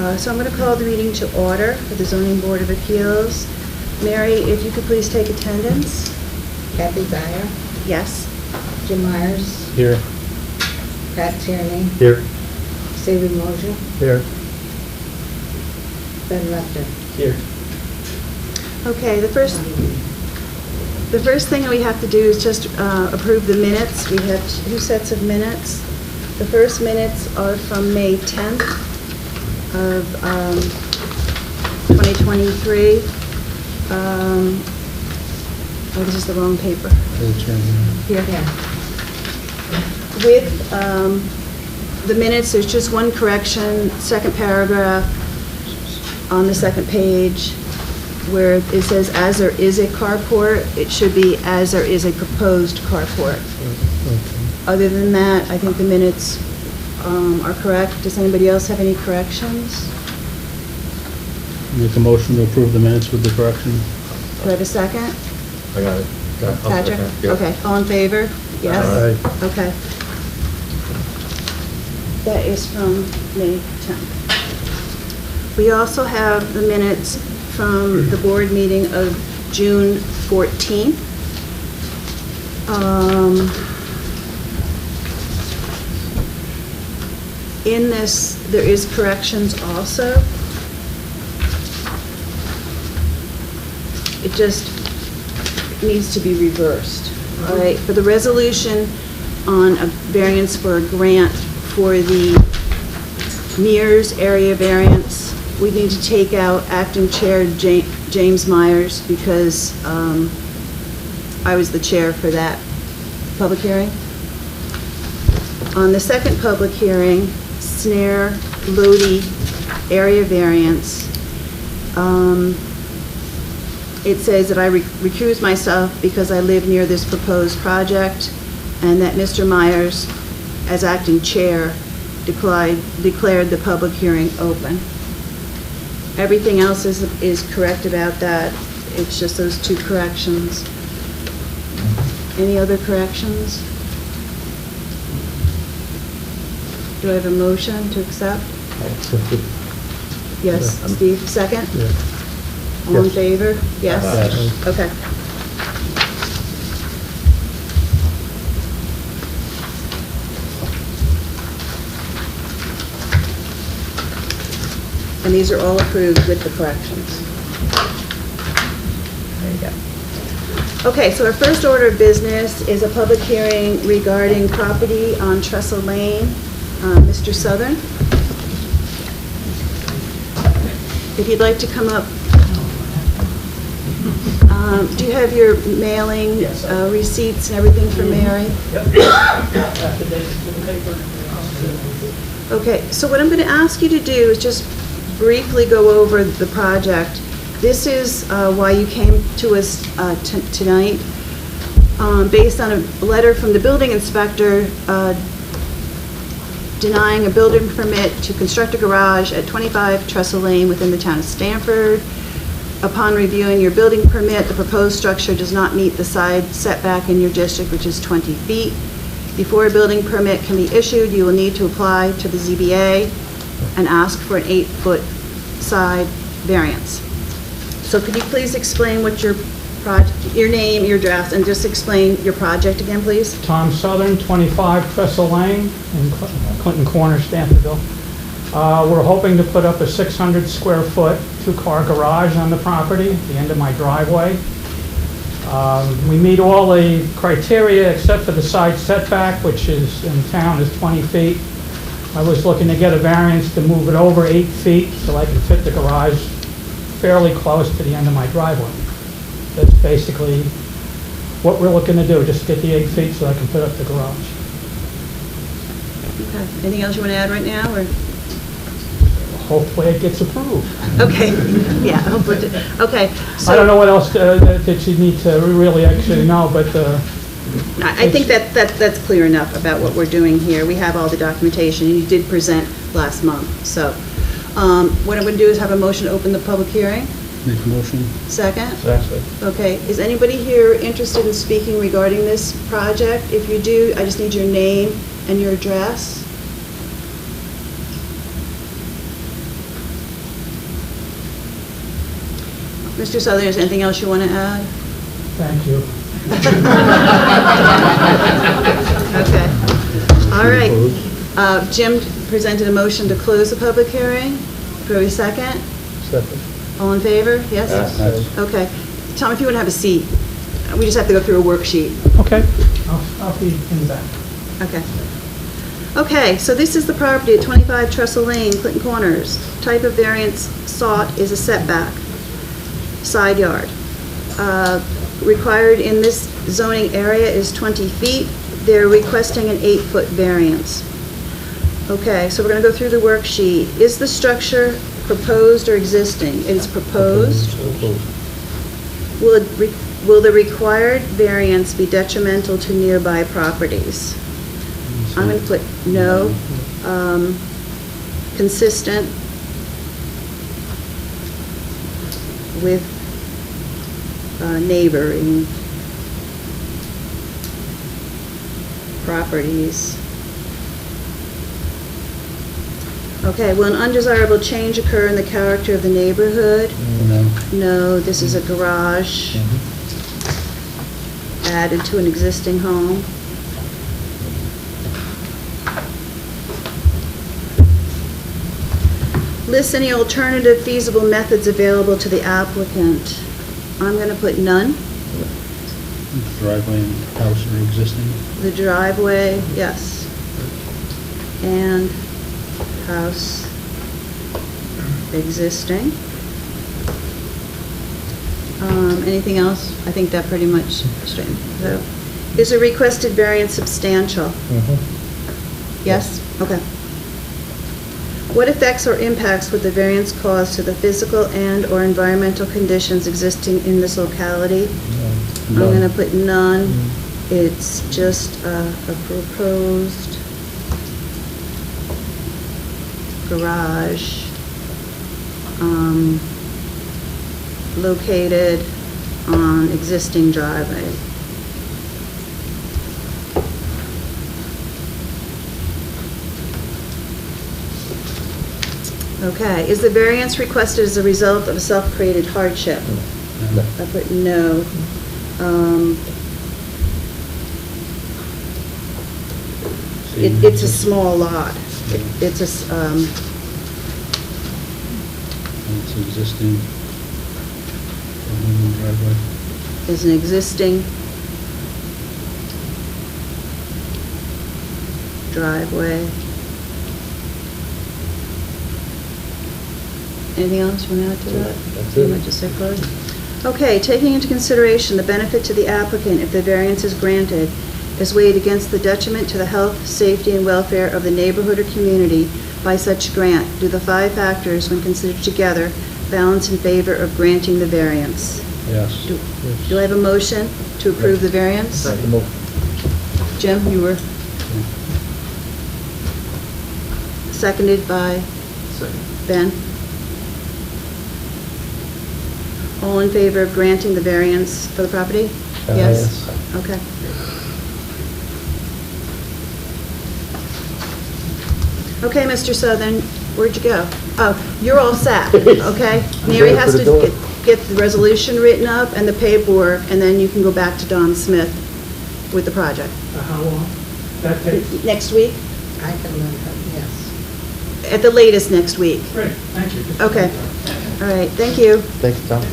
So I'm going to call the meeting to order for the Zoning Board of Appeals. Mary, if you could please take attendance. Kathy Dyer, Yes. Jim Myers, Here. Pat Tierney, Here. Stephen Mosier, Here. Ben Rector. Here. Okay, the first thing we have to do is just approve the minutes. We have 2 sets of minutes. The first minutes are from May 10th of 2023. Oh, this is the wrong paper. Here. Yeah. With the minutes, there's just one correction, second paragraph on the second page, where it says, as there is a carport, it should be, as there is a proposed carport. Other than that, I think the minutes are correct. Does anybody else have any corrections? Make a motion to approve the minutes with the correction. Do I have a second? I got it. I'll Patrick? second. Yeah. Okay, all in favor? Yes? Aye. Okay. That is from May 10th. We also have the minutes from the board meeting of June 14th. In this, there is corrections also. It just needs to be reversed, all right? For the resolution on a variance for a grant for the Mears area variance, we need to take out acting chair James Myers, because I was the chair for that public hearing. On the second public hearing, Snare Lodi area variance, it says that I recuse myself because I live near this proposed project, and that Mr. Myers, as acting chair, declared the public hearing open. Everything else is correct about that. It's just those 2 corrections. Any other corrections? Do I have a motion to accept? Yes, Steve, second? Yeah. All in Yes. favor? Yes? Yes. Okay. And these are all approved with the corrections. There you go. Okay, so our first order of business is a public hearing regarding property on Trestle Lane. Mr. Southern, if you'd like to come up. Do you have your mailing receipts and everything for Mary? Okay, so what I'm going to ask you to do is just briefly go over the project. This is why you came to us tonight, based on a letter from the building inspector denying a building permit to construct a garage at 25 Trestle Lane within the town of Stanford. Upon reviewing your building permit, the proposed structure does not meet the side setback in your district, which is 20 feet. Before a building permit can be issued, you will need to apply to the ZBA and ask for an 8-foot side variance. So could you please explain what your name, your address, and just explain your project again, please? Tom Southern, 25 Trestle Lane in Clinton Corner, Stanfordville. We're hoping to put up a 600 square foot 2-car garage on the property at the end of my driveway. We meet all the criteria except for the side setback, which is in town is 20 feet. I was looking to get a variance to move it over 8 feet so I can fit the garage fairly close to the end of my driveway. That's basically what we're looking to do, just get the 8 feet so I can put up the garage. Okay. Anything else you want to add right now, or? Hopefully it gets approved. Okay, yeah, hopefully, okay. So I don't know what else that you need to really actually know, but I think that's clear enough about what we're doing here. We have all the documentation, and you did present last month. So what I'm going to do is have a motion to open the public hearing. Make a motion. Second? Second. Okay, is anybody here interested in speaking regarding this project? If you do, I just need your name and your address. Mr. Southern, is there anything else you want to add? Thank you. Okay. All right. Jim presented a motion to close the public hearing. For a second? Second. All in favor? Yes? Yes. Okay. Tom, if you want to have a seat, we just have to go through a worksheet. Okay. I'll be in the back. Okay. Okay, so this is the property at 25 Trestle Lane, Clinton Corners. Type of variance sought is a setback, side yard. Required in this zoning area is 20 feet. They're requesting an 8-foot variance. Okay, so we're going to go through the worksheet. Is the structure proposed or existing? It is proposed. Will the required variance be detrimental to nearby properties? I'm going to put no. Consistent with neighboring properties. Okay, will an undesirable change occur in the character of the neighborhood? No. No, this is a garage added to an existing home. List any alternative feasible methods available to the applicant. I'm going to put none. Driveway and house are existing. The driveway, yes. And house existing. Anything else? I think that pretty much straightened it out. Is a requested variance substantial? Yes? Okay. What effects or impacts would the variance cause to the physical and/or environmental conditions existing in this locality? I'm going to put none. It's just a proposed garage located on existing driveway. Okay, is the variance requested as a result of a self-created hardship? No. I put no. It's a small lot. It's a, It's existing. Driveway. is an existing driveway. Anything else you want to add to that? That's You it. want to say close? Okay, taking into consideration the benefit to the applicant if the variance is granted is weighed against the detriment to the health, safety, and welfare of the neighborhood or community by such grant, do the 5 factors, when considered together, balance in favor of granting the variance? Yes. Do I have a motion to approve the variance? Second move. Jim, you were seconded by Ben? All in favor of granting the variance for the property? Yes? Okay. Okay, Mr. Southern, where'd you go? Oh, you're all set, okay? Mary Ready has for to the door. get the resolution written up and the paperwork, and then you can go back to Don Smith with the project. How long? That takes? Next week? I can let her, yes. At the latest next week. Great, thank you. Okay. All right, thank you. Thank you, Tom.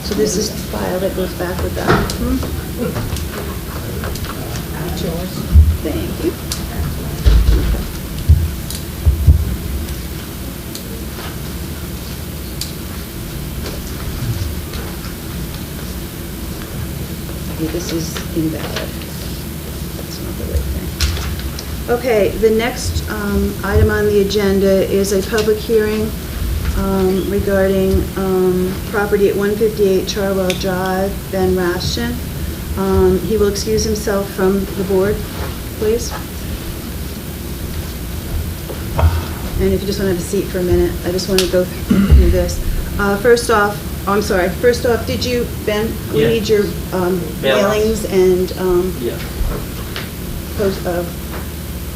So this is the file that goes back with that. That's yours. Thank you. Okay, this is invalid. That's not the right thing. Okay, the next item on the agenda is a public hearing regarding property at 158 Charwell Drive, Ben Rashton. He will excuse himself from the board, please. And if you just want to have a seat for a minute, I just want to go through this. First off, did you, Ben, we Yeah. need your mailings and Yeah.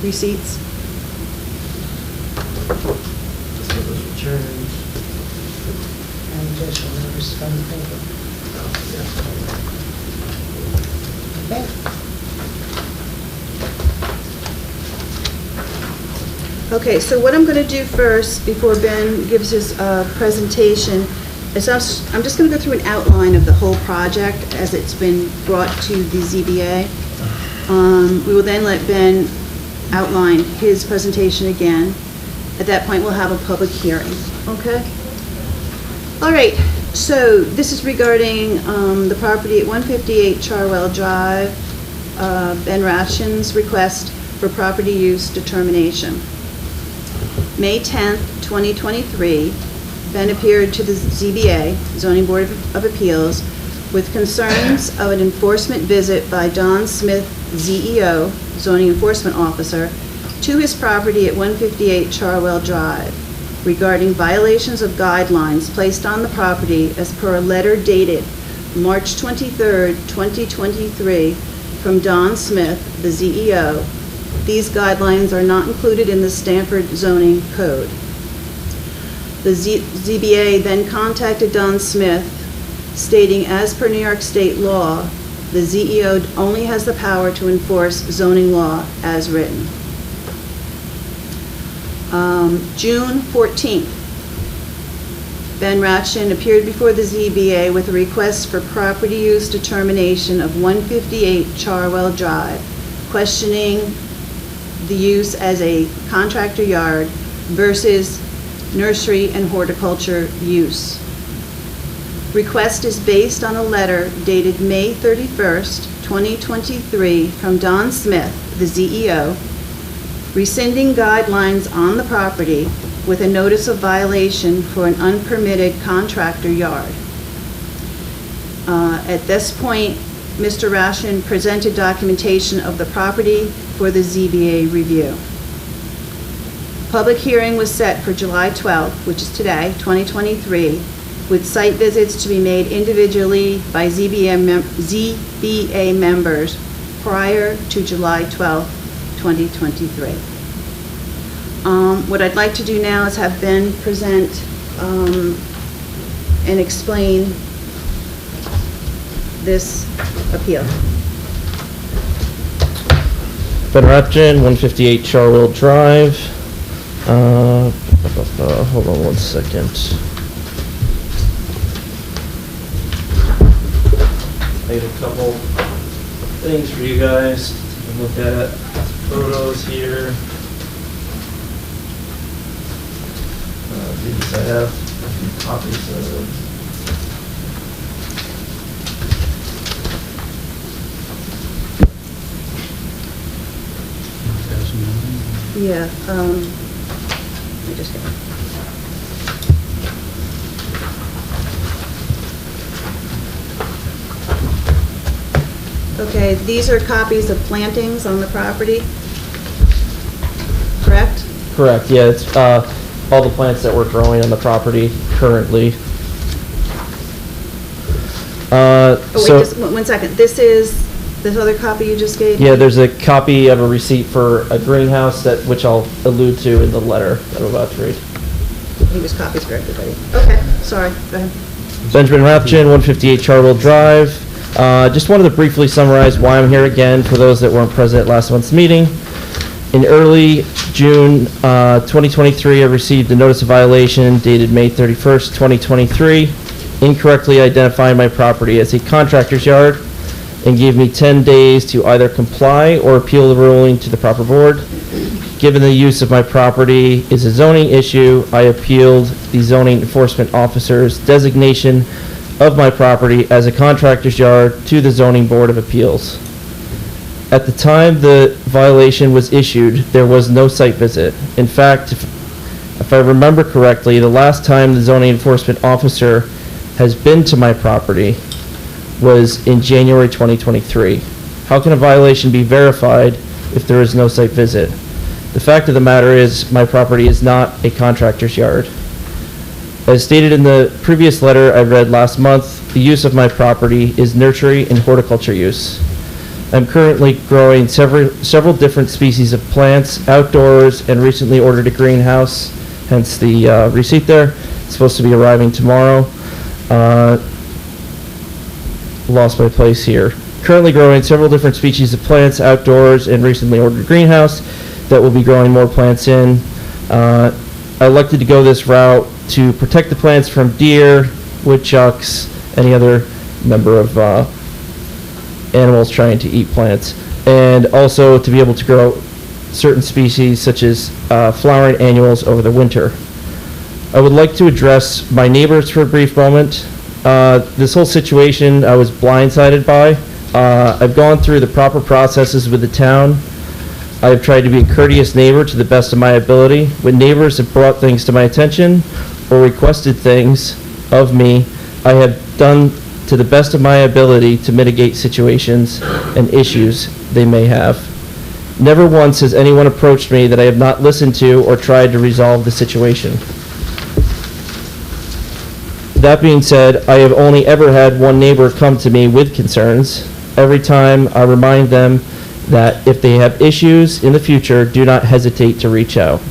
receipts? Just for those returns. And additional notice from the paper. Okay. Okay, so what I'm going to do first, before Ben gives his presentation, is I'm just going to go through an outline of the whole project as it's been brought to the ZBA. We will then let Ben outline his presentation again. At that point, we'll have a public hearing, okay? All right, so this is regarding the property at 158 Charwell Drive, Ben Ratchen's request for property use determination. May 10th, 2023, Ben appeared to the ZBA, Zoning Board of Appeals, with concerns of an enforcement visit by Don Smith, ZEO, Zoning Enforcement Officer, to his property at 158 Charwell Drive regarding violations of guidelines placed on the property as per a letter dated March 23rd, 2023, from Don Smith, the ZEO. These guidelines are not included in the Stanford zoning code. The ZBA then contacted Don Smith, stating as per New York state law, the ZEO only has the power to enforce zoning law as written. June 14th, Ben Ratchen appeared before the ZBA with a request for property use determination of 158 Charwell Drive, questioning the use as a contractor yard versus nursery and horticulture use. Request is based on a letter dated May 31st, 2023 from Don Smith, the ZEO, rescinding guidelines on the property with a notice of violation for an unpermitted contractor yard. At this point, Mr. Ratchen presented documentation of the property for the ZBA review. Public hearing was set for July 12th, which is today, 2023, with site visits to be made individually by ZBA members prior to July 12th, 2023. What I'd like to do now is have Ben present and explain this appeal. Ben Ratchen, 158 Charwell Drive. Hold on one second. I have a couple things for you guys to look at. Photos here. These I have a few copies of. Yeah, let me just get it. Okay, these are copies of plantings on the property, correct? Correct, yeah, it's all the plants that we're growing on the property currently. Oh, wait, just one second. This is, this other copy you just gave me? Yeah, there's a copy of a receipt for a greenhouse that, which I'll allude to in the letter that I'm about to read. He was copies for everybody. Okay, sorry, go ahead. Benjamin Ratchen, 158 Charwell Drive. Just wanted to briefly summarize why I'm here again for those that weren't present at last month's meeting. In early June 2023, I received a notice of violation dated May 31st, 2023, incorrectly identifying my property as a contractor's yard, and gave me 10 days to either comply or appeal the ruling to the proper board. Given the use of my property is a zoning issue, I appealed the zoning enforcement officer's designation of my property as a contractor's yard to the Zoning Board of Appeals. At the time the violation was issued, there was no site visit. In fact, if I remember correctly, the last time the zoning enforcement officer has been to my property was in January 2023. How can a violation be verified if there is no site visit? The fact of the matter is my property is not a contractor's yard. As stated in the previous letter I read last month, the use of my property is nursery and horticulture use. I'm currently growing several different species of plants outdoors and recently ordered a greenhouse, hence the receipt there. It's supposed to be arriving tomorrow. Lost my place here. Currently growing several different species of plants outdoors and recently ordered a greenhouse that will be growing more plants in. I elected to go this route to protect the plants from deer, woodchucks, any other number of animals trying to eat plants, and also to be able to grow certain species such as flowering annuals over the winter. I would like to address my neighbors for a brief moment. This whole situation I was blindsided by. I've gone through the proper processes with the town. I've tried to be a courteous neighbor to the best of my ability. When neighbors have brought things to my attention or requested things of me, I have done to the best of my ability to mitigate situations and issues they may have. Never once has anyone approached me that I have not listened to or tried to resolve the situation. That being said, I have only ever had one neighbor come to me with concerns. Every time I remind them that if they have issues in the future, do not hesitate to reach out.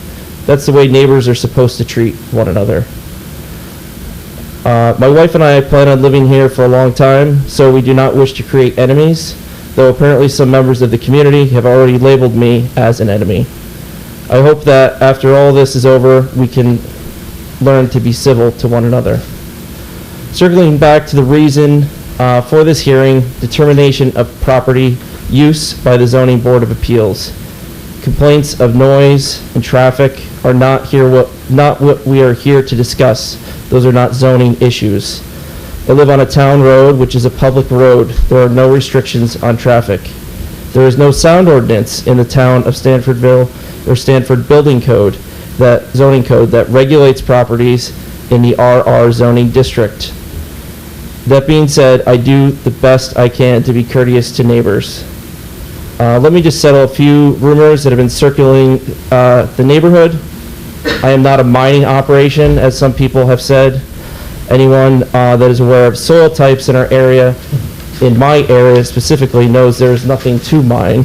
That's the way neighbors are supposed to treat one another. My wife and I plan on living here for a long time, so we do not wish to create enemies, though apparently some members of the community have already labeled me as an enemy. I hope that after all this is over, we can learn to be civil to one another. Circling back to the reason for this hearing, determination of property use by the Zoning Board of Appeals. Complaints of noise and traffic are not what we are here to discuss. Those are not zoning issues. I live on a town road, which is a public road. There are no restrictions on traffic. There is no sound ordinance in the town of Stanfordville or Stanford Building Code, that zoning code that regulates properties in the RR zoning district. That being said, I do the best I can to be courteous to neighbors. Let me just settle a few rumors that have been circulating the neighborhood. I am not a mining operation, as some people have said. Anyone that is aware of soil types in our area, in my area specifically, knows there is nothing to mine.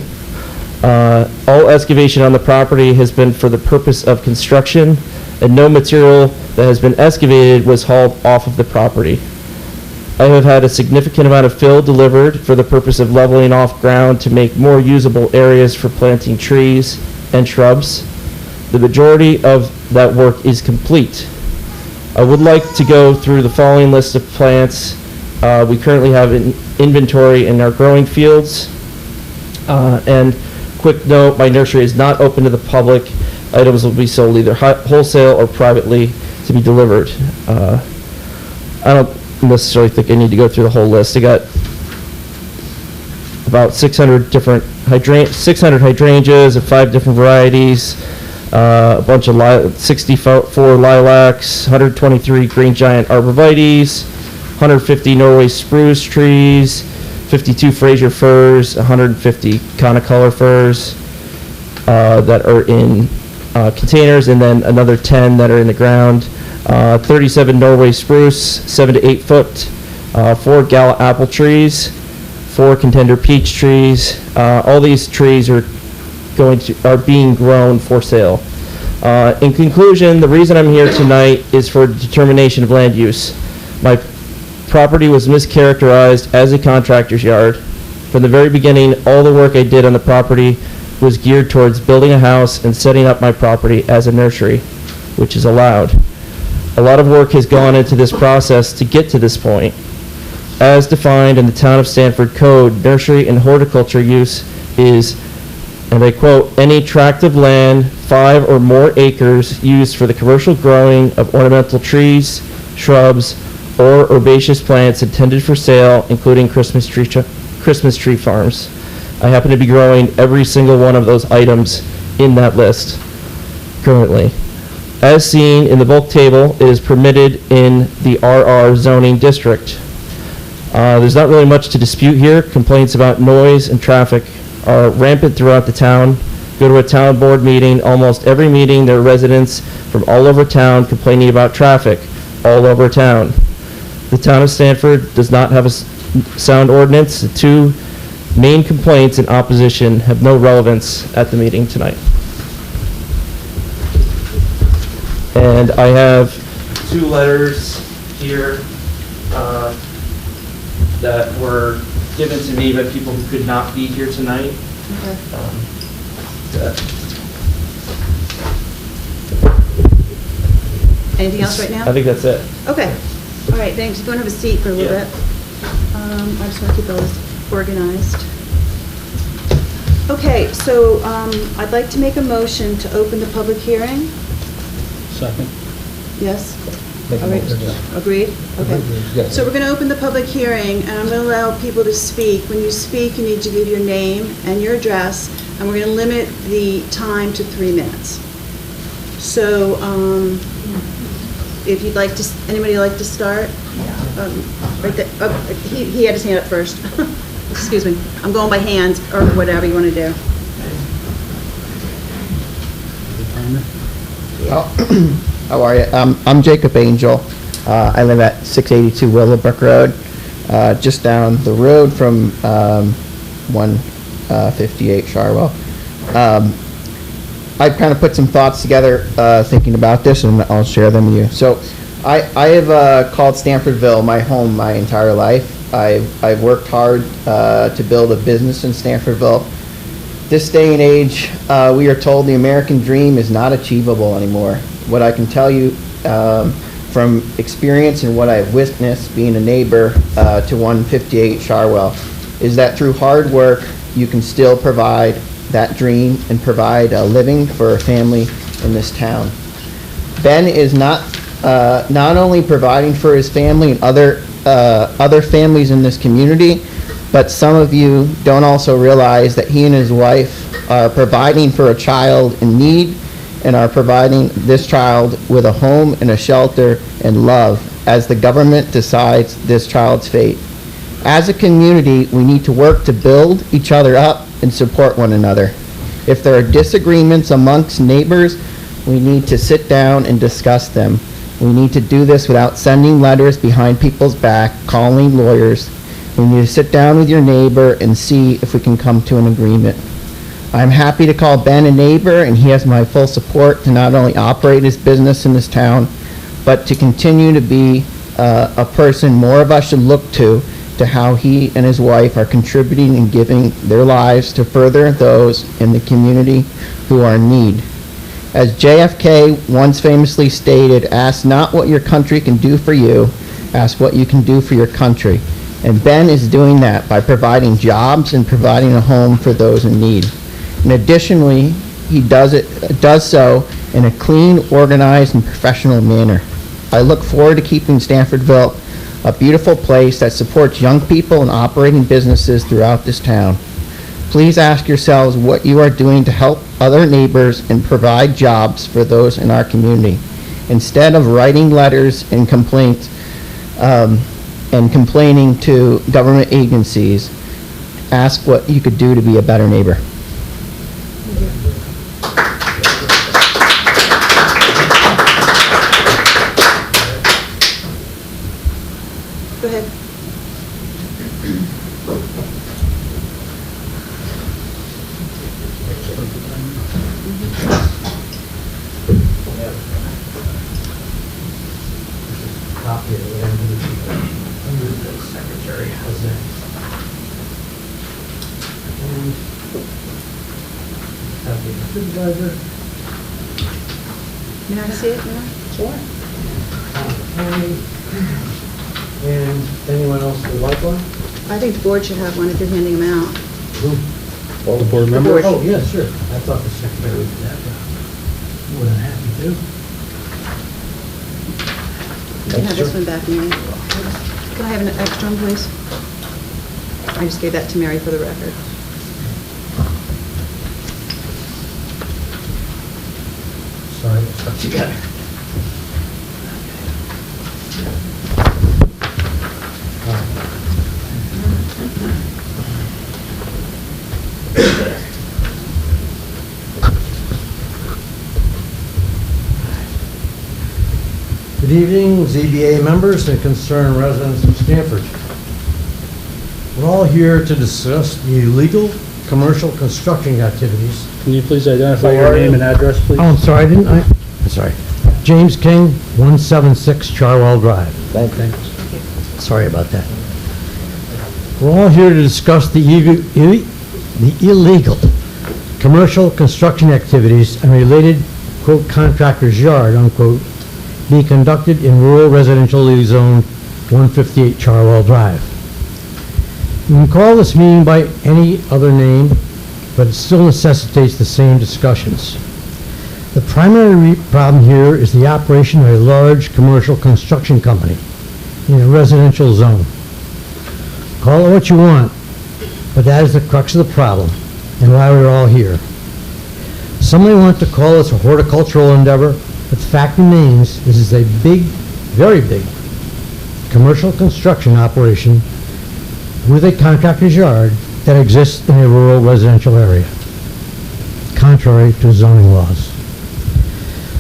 All excavation on the property has been for the purpose of construction, and no material that has been excavated was hauled off of the property. I have had a significant amount of fill delivered for the purpose of leveling off ground to make more usable areas for planting trees and shrubs. The majority of that work is complete. I would like to go through the following list of plants we currently have in inventory in our growing fields. And quick note, my nursery is not open to the public. Items will be sold either wholesale or privately to be delivered. I don't necessarily think I need to go through the whole list. I got about 600 different 600 hydrangeas of 5 different varieties, a bunch of 64 lilacs, 123 green giant arborvitaes, 150 Norway spruce trees, 52 Fraser firs, 150 conicolor firs that are in containers, and then another 10 that are in the ground. 37 Norway spruce, 7 to 8 foot, 4 Gala apple trees, 4 contender peach trees. All these trees are being grown for sale. In conclusion, the reason I'm here tonight is for determination of land use. My property was mischaracterized as a contractor's yard. From the very beginning, all the work I did on the property was geared towards building a house and setting up my property as a nursery, which is allowed. A lot of work has gone into this process to get to this point. As defined in the Town of Stanford Code, nursery and horticulture use is, and I quote, any tract of land, 5 or more acres, used for the commercial growing of ornamental trees, shrubs, or herbaceous plants intended for sale, including Christmas tree farms. I happen to be growing every single one of those items in that list currently. As seen in the bulk table, it is permitted in the RR zoning district. There's not really much to dispute here. Complaints about noise and traffic are rampant throughout the town. Go to a town board meeting, almost every meeting there are residents from all over town complaining about traffic all over town. The town of Stanford does not have a sound ordinance. The main complaints in opposition have no relevance at the meeting tonight. And I have 2 letters here that were given to me by people who could not be here tonight. Okay. Anything else right now? I think that's it. Okay, all right, thanks. If you want to have a seat for a little Yeah. bit. I just want to keep those organized. Okay, so I'd like to make a motion to open the public hearing. Second? Yes? Make a All right. motion, yeah. Agreed? Okay. Yes. So we're going to open the public hearing, and I'm going to allow people to speak. When you speak, you need to give your name and your address, and we're going to limit the time to 3 minutes. So, if you'd like to, anybody like to start? Right there, he had his hand up first. Excuse me, I'm going by hands, or whatever you want to do. The timer? How are you? I'm Jacob Angel. I live at 682 Willowbrook Road, just down the road from 158 Charwell. I kind of put some thoughts together thinking about this, and I'll share them with you. So I have called Stanfordville my home my entire life. I've worked hard to build a business in Stanfordville. This day and age, we are told the American dream is not achievable anymore. What I can tell you from experience and what I've witnessed being a neighbor to 158 Charwell is that through hard work, you can still provide that dream and provide a living for a family in this town. Ben is not only providing for his family and other families in this community, but some of you don't also realize that he and his wife are providing for a child in need and are providing this child with a home and a shelter and love as the government decides this child's fate. As a community, we need to work to build each other up and support one another. If there are disagreements amongst neighbors, we need to sit down and discuss them. We need to do this without sending letters behind people's back, calling lawyers. We need to sit down with your neighbor and see if we can come to an agreement. I'm happy to call Ben a neighbor, and he has my full support to not only operate his business in this town, but to continue to be a person more of us should look to how he and his wife are contributing and giving their lives to further those in the community who are in need. As JFK once famously stated, ask not what your country can do for you, ask what you can do for your country. And Ben is doing that by providing jobs and providing a home for those in need. And additionally, he does so in a clean, organized, and professional manner. I look forward to keeping Stanfordville a beautiful place that supports young people and operating businesses throughout this town. Please ask yourselves what you are doing to help other neighbors and provide jobs for those in our community. Instead of writing letters and complaints and complaining to government agencies, ask what you could do to be a better neighbor. Go ahead. Copy of whatever the secretary has there. And copy of the supervisor. May I see it now? Sure. And anyone else would like one? I think the board should have one if you're handing them out. All the board The members? board. Oh, yeah, sure. I thought the secretary would do that. More than happy to. You can have this one back, Mary. Can I have an extra one, please? I just gave that to Mary for the record. Sorry, I stuck together. Good evening, ZBA members and concerned residents of Stanford. We're all here to discuss the illegal commercial construction activities. Can you please identify your name and address, please? Oh, I'm sorry, I'm sorry. James King, 176 Charwell Drive. Thanks. Sorry about that. We're all here to discuss the illegal commercial construction activities and related, quote, contractor's yard, unquote, being conducted in rural residential zone 158 Charwell Drive. You can call this meeting by any other name, but it still necessitates the same discussions. The primary problem here is the operation of a large commercial construction company in a residential zone. Call it what you want, but that is the crux of the problem and why we're all here. Some may want to call this a horticultural endeavor, but the fact remains this is a big, very big commercial construction operation with a contractor's yard that exists in a rural residential area, contrary to zoning laws.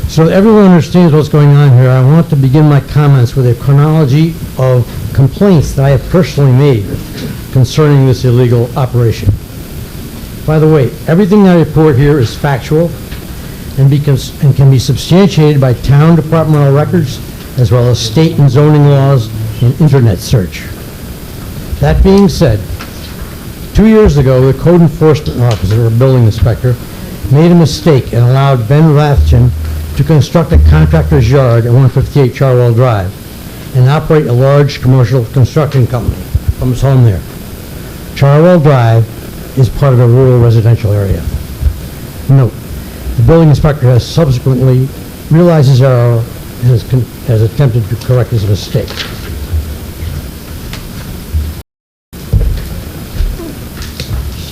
So that everyone understands what's going on here, I want to begin my comments with a chronology of complaints that I have personally made concerning this illegal operation. By the way, everything I report here is factual and can be substantiated by town departmental records as well as state and zoning laws and internet search. That being said, 2 years ago, the code enforcement officer or building inspector made a mistake and allowed Ben Rathjen to construct a contractor's yard at 158 Charwell Drive and operate a large commercial construction company from his home there. Charwell Drive is part of a rural residential area. Note, the building inspector has subsequently realized his error and has attempted to correct his mistake.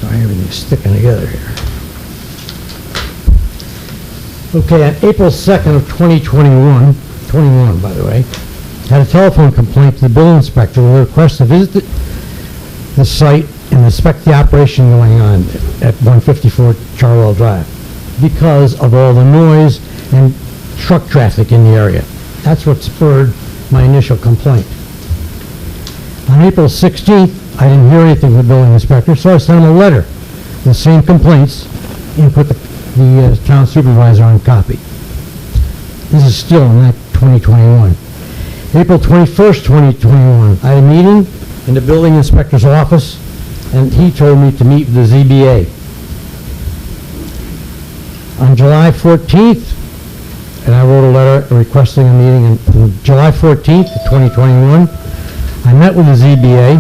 Sorry, everything's sticking together here. Okay, on April 2nd of 2021, 21 by the way, had a telephone complaint to the building inspector with a request to visit the site and inspect the operation going on at 154 Charwell Drive because of all the noise and truck traffic in the area. That's what spurred my initial complaint. On April 16th, I didn't hear anything from the building inspector, so I sent him a letter with the same complaints and put the town supervisor on copy. This is still in 2021. April 21st, 2021, I had a meeting in the building inspector's office, and he told me to meet with the ZBA. On July 14th, and I wrote a letter requesting a meeting on July 14th, 2021, I met with the ZBA,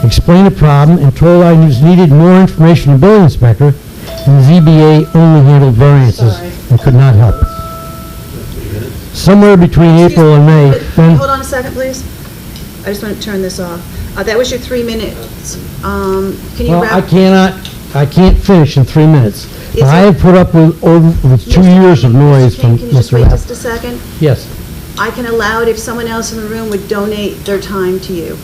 explained the problem, and told I just needed more information from the building inspector, and the ZBA only handled variances and could not help. Somewhere between April and May, then... Hold on a second, please. I just want to turn this off. That was your 3 minutes. Can you Well, wrap? I can't finish in 3 minutes. Is I it- have put up with 2 years of noise from Can you just Mr. wait Rapp. just a second? Yes. I can allow it if someone else in the room would donate their time to you.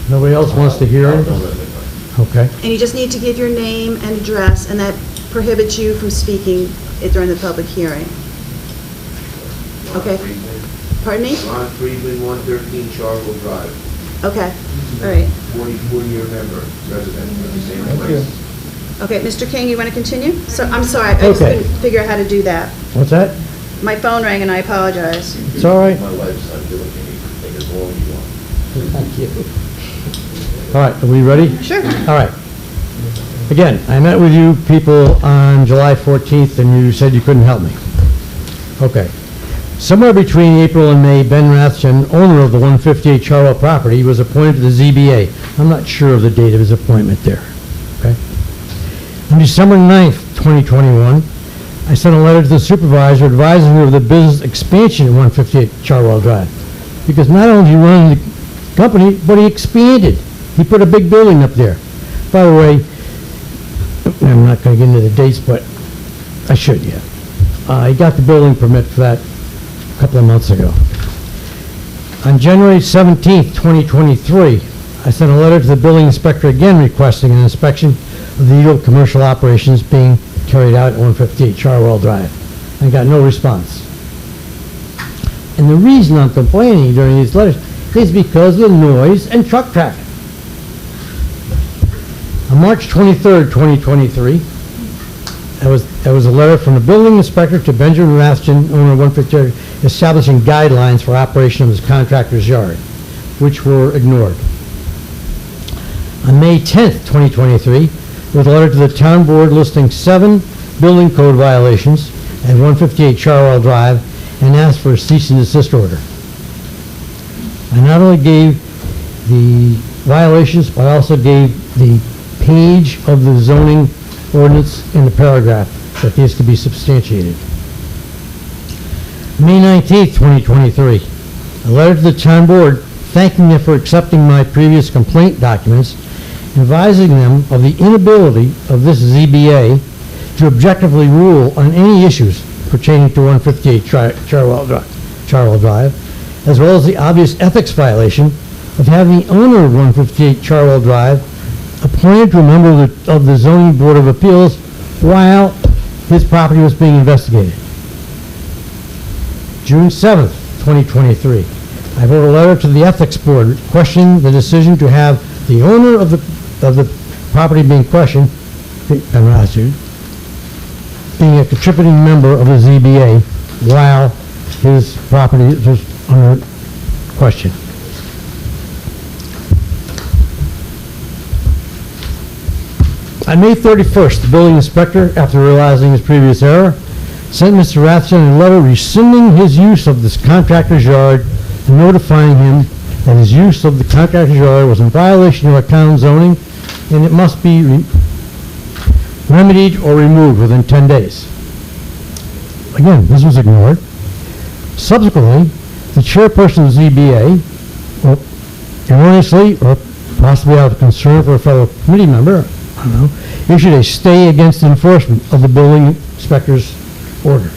Nobody else wants to hear it? Okay. And you just need to give your name and address, and that prohibits you from speaking during the public hearing. Okay? Pardon me? Ron Friedman, 113 Charwell Drive, Okay, all right. 44-year member, resident of the same place. Okay, Mr. King, you want to continue? So, I'm sorry, I just Okay. couldn't figure out how to do that. What's that? My phone rang and I apologize. It's all right. My wife's undoing anything, take as long as you want. Thank you. All right, are we ready? Sure. All right. Again, I met with you people on July 14th, and you said you couldn't help me. Okay. Somewhere between April and May, Ben Rathjen, owner of the 158 Charwell property, was appointed to the ZBA. I'm not sure of the date of his appointment there. Okay. On December 9th, 2021, I sent a letter to the supervisor advising her of the business expansion at 158 Charwell Drive. Because not only did he run the company, but he expanded. He put a big building up there. By the way, I'm not going to get into the dates, but I should, yeah. He got the building permit for that a couple of months ago. On January 17th, 2023, I sent a letter to the building inspector again requesting an inspection of the illegal commercial operations being carried out at 158 Charwell Drive. I got no response. And the reason I'm complaining during these letters is because of the noise and truck traffic. On March 23rd, 2023, there was a letter from the building inspector to Benjamin Rathjen, owner of 150, establishing guidelines for operation of his contractor's yard, which were ignored. On May 10th, 2023, there was a letter to the town board listing 7 building code violations at 158 Charwell Drive and asked for a cease and desist order. I not only gave the violations, but I also gave the page of the zoning ordinance in the paragraph that these could be substantiated. May 19th, 2023, a letter to the town board thanking them for accepting my previous complaint documents, advising them of the inability of this ZBA to objectively rule on any issues pertaining to 158 Charwell Drive, as well as the obvious ethics violation of having the owner of 158 Charwell Drive appointed to a member of the Zoning Board of Appeals while his property was being investigated. June 7th, 2023, I wrote a letter to the Ethics Board questioning the decision to have the owner of the property being questioned, being a contributing member of the ZBA while his property was under question. On May 31st, the building inspector, after realizing his previous error, sent Mr. Rathjen a letter rescinding his use of this contractor's yard and notifying him that his use of the contractor's yard was in violation of our town zoning and it must be remedied or removed within 10 days. Again, this was ignored. Subsequently, the chairperson of the ZBA, erroneously or possibly out of concern for a fellow committee member, I don't know, issued a stay against enforcement of the building inspector's order.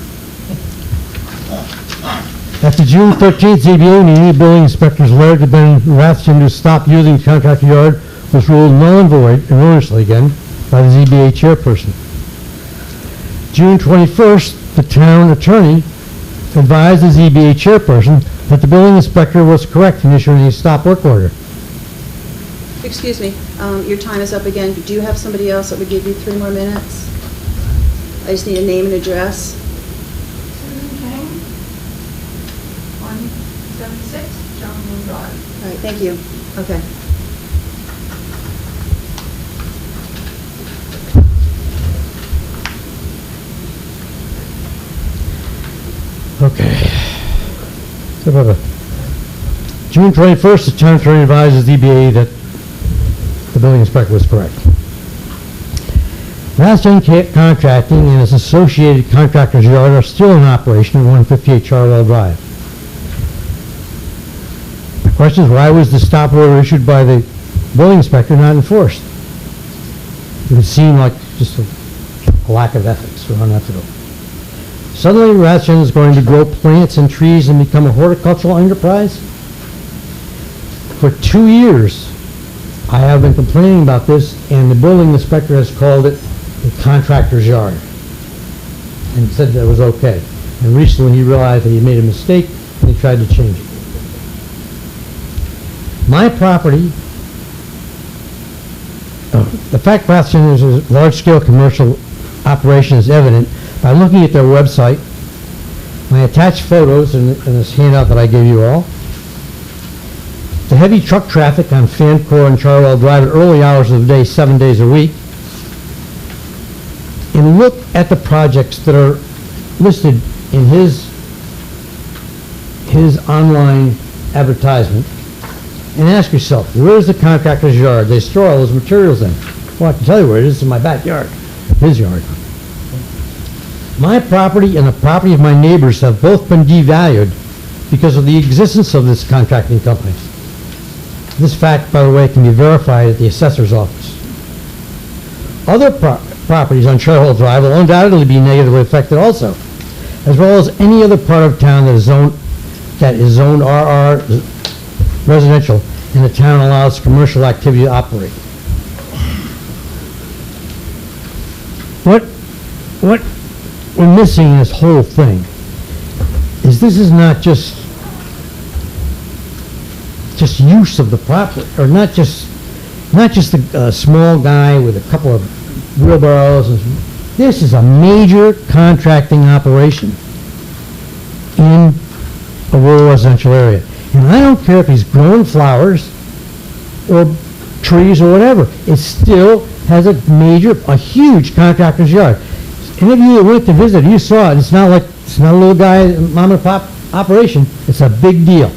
At the June 13th ZBA meeting, the building inspector's letter to Ben Rathjen to stop using the contractor yard was ruled null and void, erroneously again, by the ZBA chairperson. June 21st, the town attorney advised the ZBA chairperson that the building inspector was correct in issuing a stop work order. Excuse me, your time is up again. Do you have somebody else that would give you 3 more minutes? I just need a name and address. Susan Kang, 176 John Moon Drive. All right, thank you. Okay. Okay. June 21st, the town attorney advised the ZBA that the building inspector was correct. Rathjen Contracting and its associated contractor's yard are still in operation at 158 Charwell Drive. The question is, why was the stop order issued by the building inspector not enforced? It would seem like just a lack of ethics or unethical. Suddenly, Rathjen is going to grow plants and trees and become a horticultural enterprise? For 2 years, I have been complaining about this, and the building inspector has called it a contractor's yard and said that it was okay. And recently, he realized that he made a mistake, and he tried to change it. My property, the fact Rathjen is a large-scale commercial operation is evident by looking at their website, my attached photos in this handout that I gave you all, the heavy truck traffic on Fancore and Charwell Drive at early hours of the day, 7 days a week, and look at the projects that are listed in his online advertisement, and ask yourself, where's the contractor's yard? They store all those materials in. Well, I can tell you where it is. It's in my backyard, his yard. My property and the property of my neighbors have both been devalued because of the existence of this contracting company. This fact, by the way, can be verified at the assessor's office. Other properties on Charwell Drive will undoubtedly be negatively affected also, as well as any other part of town that is zoned RR residential, and the town allows commercial activity to operate. What we're missing in this whole thing is this is not just just use of the property, or not just a small guy with a couple of wheelbarrows. This is a major contracting operation in a rural residential area. And I don't care if he's growing flowers or trees or whatever, it still has a huge contractor's yard. Any of you that went to visit, you saw it. It's not a little guy, mom and pop operation. It's a big deal.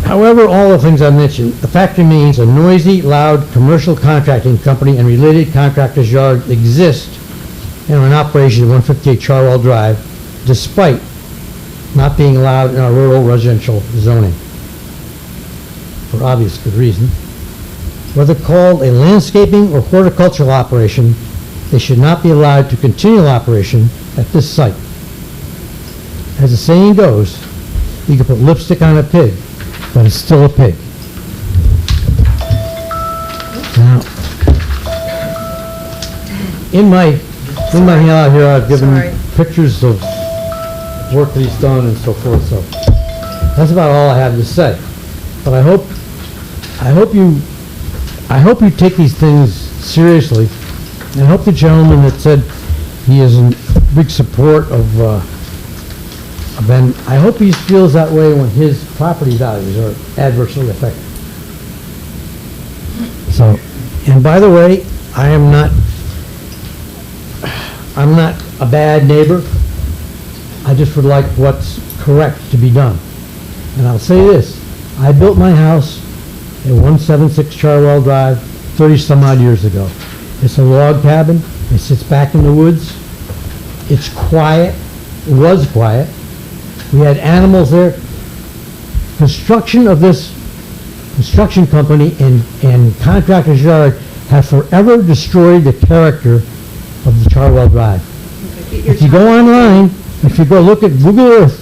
However, all the things I mentioned, the fact remains a noisy, loud commercial contracting company and related contractor's yard exist and are in operation at 158 Charwell Drive, despite not being allowed in our rural residential zoning, for obvious good reason. Whether called a landscaping or horticultural operation, they should not be allowed to continue operation at this site. As the saying goes, you can put lipstick on a pig, but it's still a pig. Now, in my handout here, I've given pictures of work that he's done and so forth, so that's about all I have to say. But I hope you take these things seriously, and I hope the gentleman that said he is in big support of Ben, I hope he feels that way when his property values are adversely affected. So, and by the way, I'm not a bad neighbor. I just would like what's correct to be done. And I'll say this, I built my house at 176 Charwell Drive 30-some odd years ago. It's a log cabin. It sits back in the woods. It's quiet. It was quiet. We had animals there. Construction of this construction company and contractor's yard have forever destroyed the character of the Charwell Drive. If you go online, if you go look at Google Earth,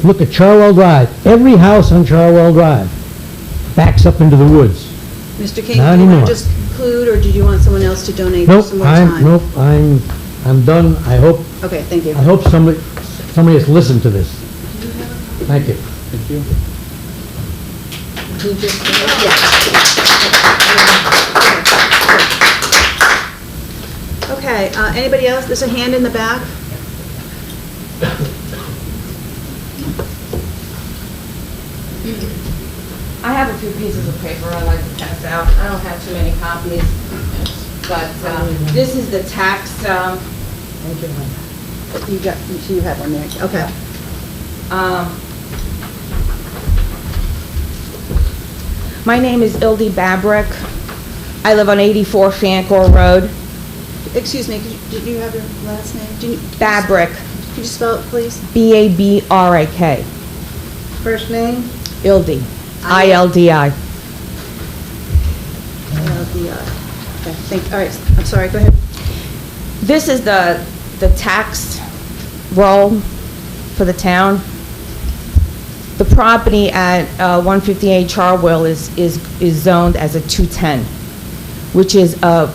look at Charwell Drive, every house on Charwell Drive backs up into the woods. Mr. King, Not do you want anymore. to just conclude, or did you want someone else to donate Nope, some more time? I'm done. I hope Okay, thank you. somebody has listened to this. Thank you. Thank you. Okay, anybody else? There's a hand in the back. I have a few pieces of paper I'd like to pass out. I don't have too many copies, but this is the tax, You have one there. Okay. My name is Ildi Babrick. I live on 84 Fancourt Road. Excuse me, did you have your last name? Babrick, Could you spell it, please? B-A-B-R-A-K. First name? Ildi, I-L-D-I. Okay, all right, I'm sorry, go ahead. This is the tax roll for the town. The property at 158 Charwell is zoned as a 210, which is a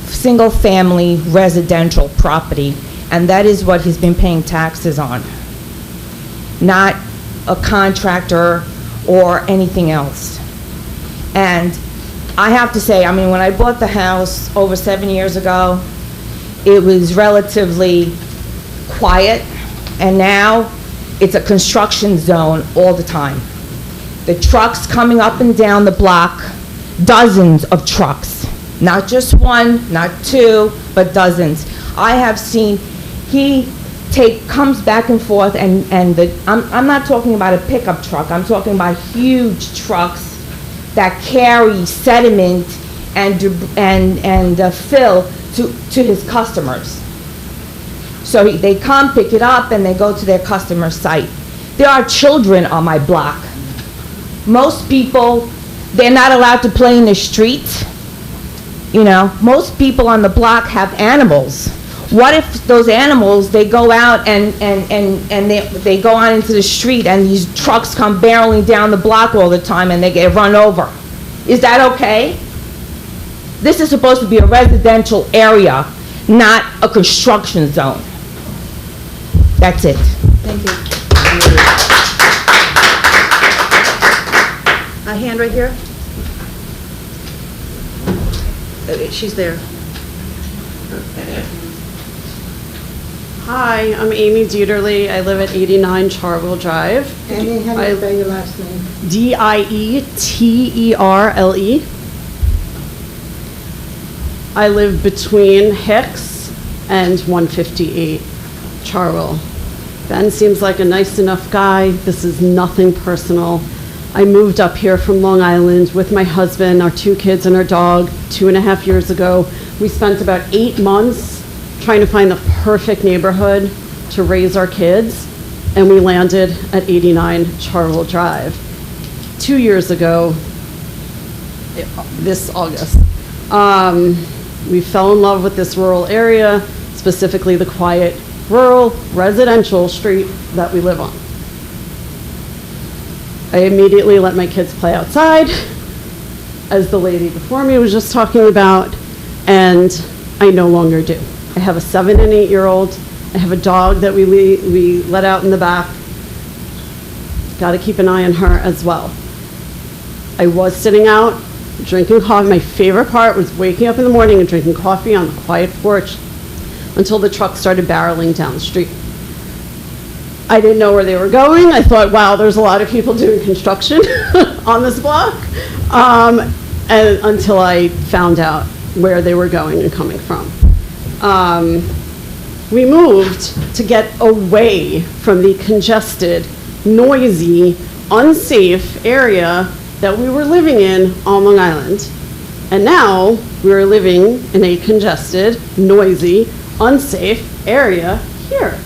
single-family residential property, and that is what he's been paying taxes on, not a contractor or anything else. And I have to say, I mean, when I bought the house over 7 years ago, it was relatively quiet, and now it's a construction zone all the time. The trucks coming up and down the block, dozens of trucks, not just one, not two, but dozens. I have seen, he comes back and forth, and I'm not talking about a pickup truck, I'm talking about huge trucks that carry sediment and fill to his customers. So they come, pick it up, and they go to their customer site. There are children on my block. Most people, they're not allowed to play in the street. You know, most people on the block have animals. What if those animals, they go out and they go out into the street, and these trucks come barreling down the block all the time and they get run over? Is that okay? This is supposed to be a residential area, not a construction zone. That's it. Thank you. A hand right here. She's there. Hi, I'm Amy Dieterle. I live at 89 Charwell Drive. Amy, how do you spell your last name? Dieterle. I live between Hicks and 158 Charwell. Ben seems like a nice enough guy. This is nothing personal. I moved up here from Long Island with my husband, our 2 kids, and our dog 2.5 years ago. We spent about 8 months trying to find the perfect neighborhood to raise our kids, and we landed at 89 Charwell Drive. 2 years ago, this August, we fell in love with this rural area, specifically the quiet, rural, residential street that we live on. I immediately let my kids play outside, as the lady before me was just talking about, and I no longer do. I have a 7 and 8-year-old. I have a dog that we let out in the back. Got to keep an eye on her as well. I was sitting out, drinking coffee. My favorite part was waking up in the morning and drinking coffee on the quiet porch until the truck started barreling down the street. I didn't know where they were going. I thought, wow, there's a lot of people doing construction on this block, and until I found out where they were going and coming from. We moved to get away from the congested, noisy, unsafe area that we were living in on Long Island. And now we are living in a congested, noisy, unsafe area here.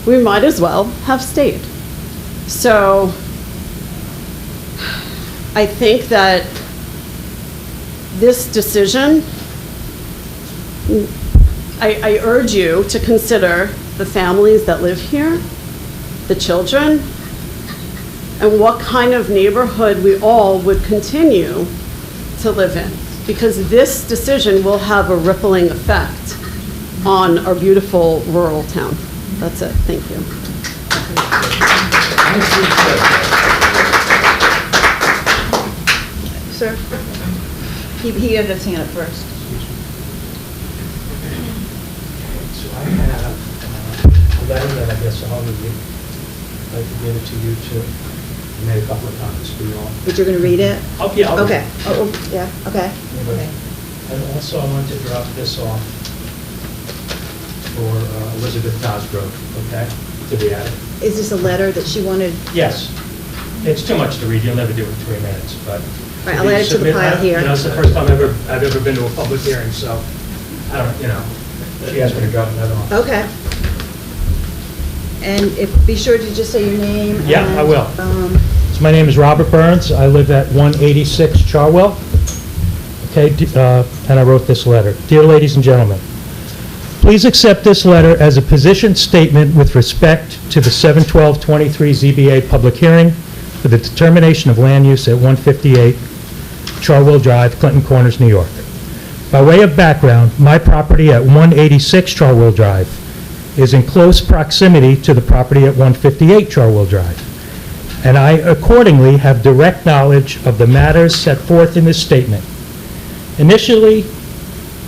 We might as well have stayed. So I think that this decision, I urge you to consider the families that live here, the children, and what kind of neighborhood we all would continue to live in. Because this decision will have a rippling effect on our beautiful rural town. That's it. Thank you. Sir? He had his hand up first. So I have a letter that I guess I'll review. I'd like to give it to you too. I made a couple of comments for you all. But you're going to read it? Okay, I'll read Okay. it. Oh, yeah, okay. And also I want to drop this off for Elizabeth Cosgrove, okay, to the attic. Is this a letter that she wanted? Yes. It's too much to read. You'll never do it in 3 minutes, but. Right, I'll add it to the pile here. You know, it's the first time I've ever been to a public hearing, so I don't, you know, she asked me to drop that off. Okay. And be sure to just say your name. Yeah, I will. And, So my name is Robert Burns. I live at 186 Charwell. Okay, and I wrote this letter. Dear ladies and gentlemen, please accept this letter as a position statement with respect to the 7/12/23 ZBA public hearing for the determination of land use at 158 Charwell Drive, Clinton Corners, New York. By way of background, my property at 186 Charwell Drive is in close proximity to the property at 158 Charwell Drive, and I accordingly have direct knowledge of the matters set forth in this statement. Initially,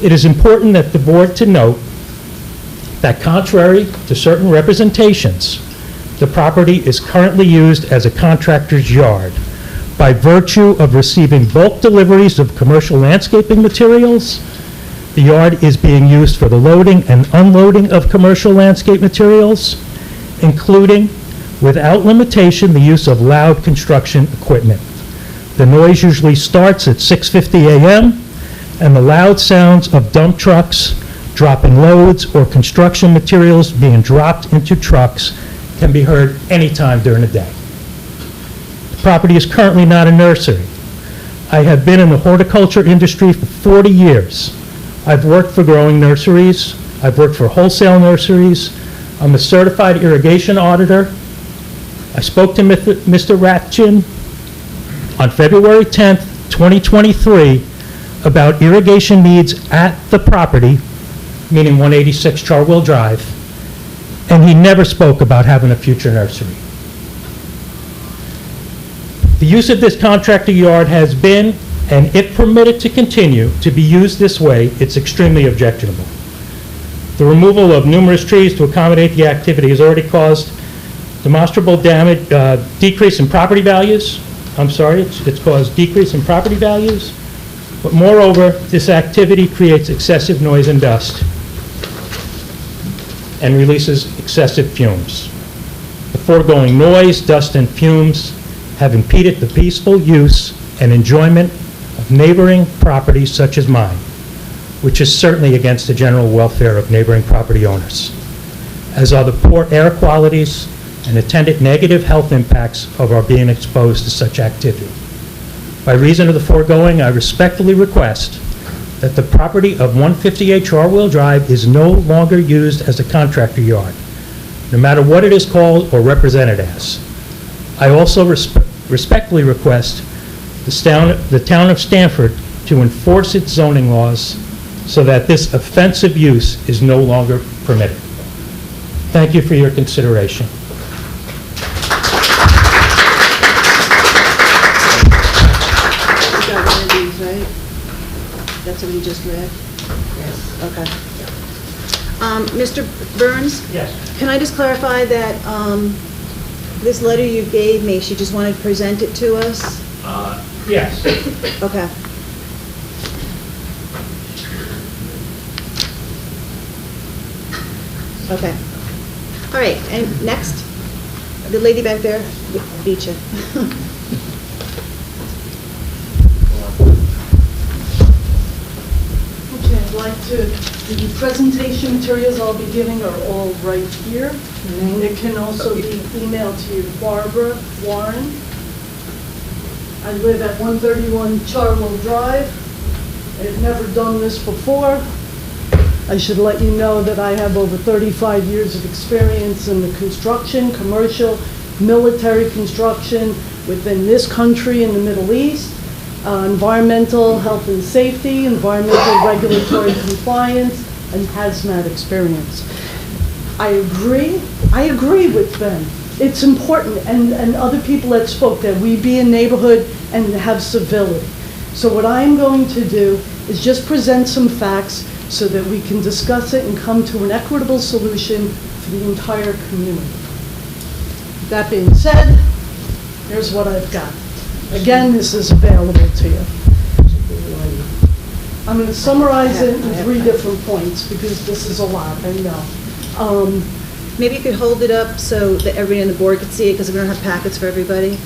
it is important that the board to note that contrary to certain representations, the property is currently used as a contractor's yard by virtue of receiving bulk deliveries of commercial landscaping materials. The yard is being used for the loading and unloading of commercial landscape materials, including, without limitation, the use of loud construction equipment. The noise usually starts at 6:50 a.m., and the loud sounds of dump trucks dropping loads or construction materials being dropped into trucks can be heard anytime during the day. The property is currently not a nursery. I have been in the horticulture industry for 40 years. I've worked for growing nurseries. I've worked for wholesale nurseries. I'm a certified irrigation auditor. I spoke to Mr. Ratchin on February 10th, 2023, about irrigation needs at the property, meaning 186 Charwell Drive, and he never spoke about having a future nursery. The use of this contractor yard has been, and if permitted to continue, to be used this way, it's extremely objectionable. The removal of numerous trees to accommodate the activity has already caused demonstrable damage, decrease in property values. It's caused decrease in property values, but moreover, this activity creates excessive noise and dust and releases excessive fumes. The foregoing noise, dust, and fumes have impeded the peaceful use and enjoyment of neighboring properties such as mine, which is certainly against the general welfare of neighboring property owners, as are the poor air qualities and attendant negative health impacts of our being exposed to such activity. By reason of the foregoing, I respectfully request that the property of 158 Charwell Drive is no longer used as a contractor yard, no matter what it is called or represented as. I also respectfully request the town of Stanford to enforce its zoning laws so that this offensive use is no longer permitted. Thank you for your consideration. You got one of these, right? That's what you just read? Yes. Okay. Mr. Burns? Yes. Can I just clarify that this letter you gave me, she just wanted to present it to us? Yes. Okay. Okay. All right, and next, the lady back there, beat you. Okay, I'd like to, the presentation materials I'll be giving are all right here. It can also be emailed to you, Barbara Warren. I live at 131 Charwell Drive. I've never done this before. I should let you know that I have over 35 years of experience in the construction, commercial, military construction within this country and the Middle East, environmental health and safety, environmental regulatory compliance, and hazmat experience. I agree with Ben. It's important, and other people that spoke, that we be a neighborhood and have civility. So what I'm going to do is just present some facts so that we can discuss it and come to an equitable solution for the entire community. That being said, here's what I've got. Again, this is available to you. I'm going to summarize it in 3 different points because this is a lot, I know. Maybe you could hold it up so that everybody on the board could see it, because we don't have packets for everybody.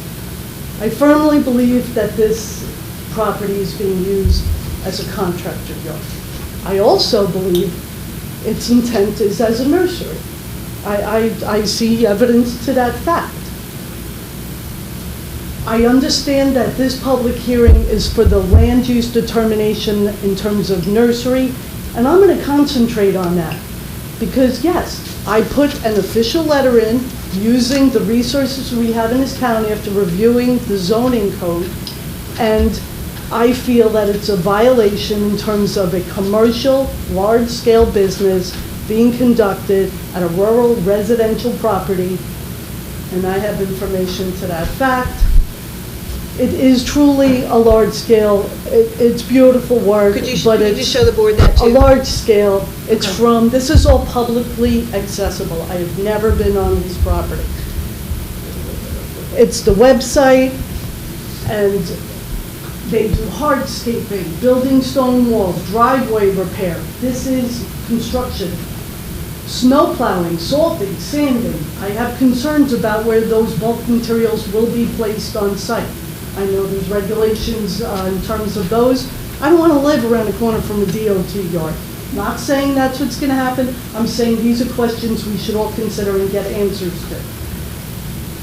I firmly believe that this property is being used as a contractor yard. I also believe its intent is as a nursery. I see evidence to that fact. I understand that this public hearing is for the land use determination in terms of nursery, and I'm going to concentrate on that. Because yes, I put an official letter in using the resources we have in this county after reviewing the zoning code, and I feel that it's a violation in terms of a commercial, large-scale business being conducted at a rural residential property, and I have information to that fact. It is truly a large scale, it's beautiful work, Could you but just it's show the board that too? a large scale. It's Okay. from, this is all publicly accessible. I have never been on this property. It's the website, and they do hardscaping, building stone walls, driveway repair. This is construction. Snow plowing, salting, sanding. I have concerns about where those bulk materials will be placed on site. I know there's regulations in terms of those. I don't want to live around the corner from a DOT yard. Not saying that's what's going to happen. I'm saying these are questions we should all consider and get answers to.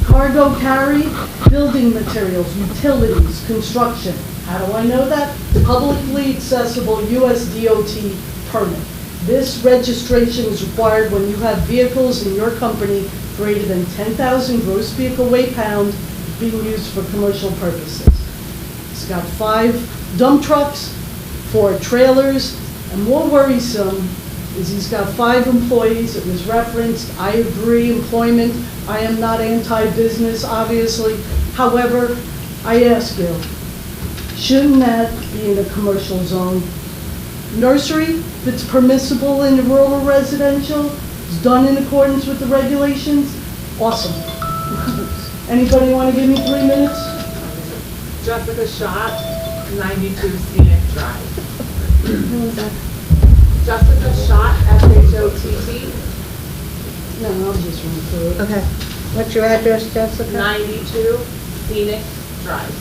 Cargo carry, building materials, utilities, construction. How do I know that? Publicly accessible US DOT permit. This registration is required when you have vehicles in your company greater than 10,000 gross vehicle weight pounds being used for commercial purposes. It's got 5 dump trucks, 4 trailers, and more worrisome is he's got 5 employees. It was referenced. I agree, employment. I am not anti-business, obviously. However, I ask you, shouldn't that be in a commercial zone? Nursery, if it's permissible in rural residential, it's done in accordance with the regulations, awesome. Anybody want to give me 3 minutes? Jessica Schott, 92 Scenic Drive. Jessica Schott, S-H-O-T-T. No, I'll just run through it. Okay. What's your address, Jessica? 92 Scenic Drive.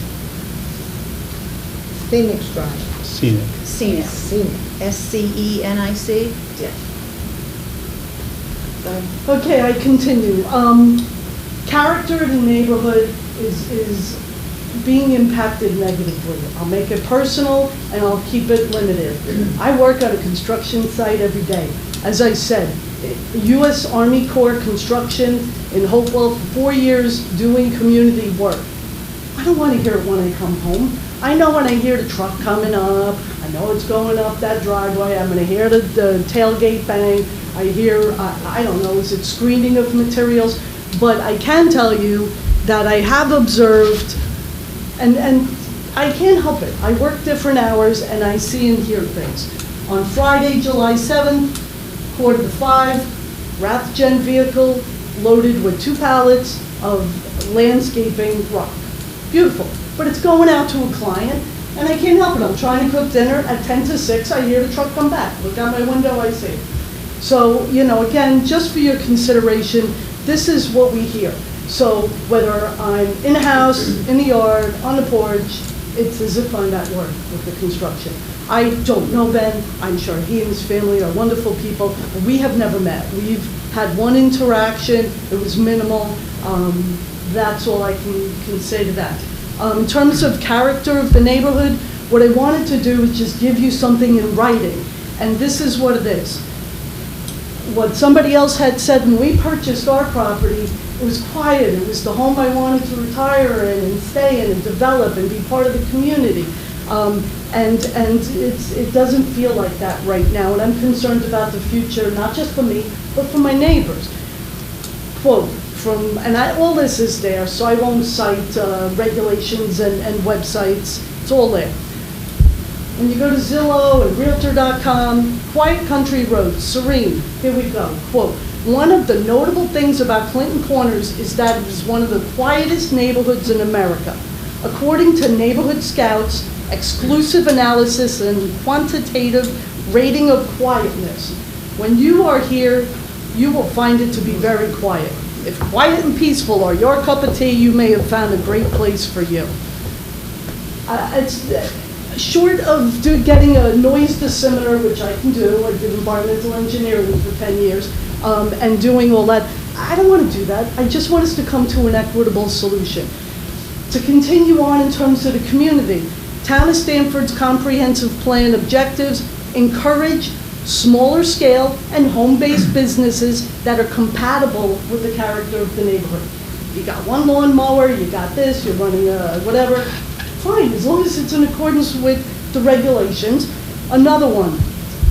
Phoenix Drive. Scenic. Scenic. Scenic. S-C-E-N-I-C? Yes. Okay, I continue. Character in the neighborhood is being impacted negatively. I'll make it personal and I'll keep it limited. I work at a construction site every day. As I said, U.S. Army Corps construction in Hopewell for 4 years doing community work. I don't want to hear it when I come home. I know when I hear the truck coming up, I know it's going up that driveway, I'm going to hear the tailgate bang, I hear, I don't know, is it screening of materials? But I can tell you that I have observed, and I can't help it. I work different hours and I see and hear things. On Friday, July 7th, 4:45, Rathgen vehicle loaded with 2 pallets of landscaping rock. Beautiful, but it's going out to a client and I can't help it. I'm trying to cook dinner at 10 to 6, I hear the truck come back. Look out my window, I see. So, you know, again, just for your consideration, this is what we hear. So whether I'm in the house, in the yard, on the porch, it's as if I'm at work with the construction. I don't know Ben, I'm sure he and his family are wonderful people, but we have never met. We've had one interaction, it was minimal. That's all I can say to that. In terms of character of the neighborhood, what I wanted to do is just give you something in writing, and this is what it is. What somebody else had said when we purchased our property, it was quiet, it was the home I wanted to retire in and stay in and develop and be part of the community. And it doesn't feel like that right now, and I'm concerned about the future, not just for me, but for my neighbors. Quote, all this is there, so I won't cite regulations and websites, it's all there. When you go to Zillow and Realtor.com, quiet country roads, serene, here we go, quote, one of the notable things about Clinton Corners is that it is one of the quietest neighborhoods in America. According to Neighborhood Scouts, exclusive analysis and quantitative rating of quietness. When you are here, you will find it to be very quiet. If quiet and peaceful are your cup of tea, you may have found a great place for you. It's short of getting a noise dosimeter, which I can do, I did environmental engineering for 10 years, and doing all that. I don't want to do that. I just want us to come to an equitable solution. To continue on in terms of the community, Town of Stanford's comprehensive plan objectives encourage smaller scale and home-based businesses that are compatible with the character of the neighborhood. You got one lawnmower, you got this, you're running whatever, fine, as long as it's in accordance with the regulations. Another one,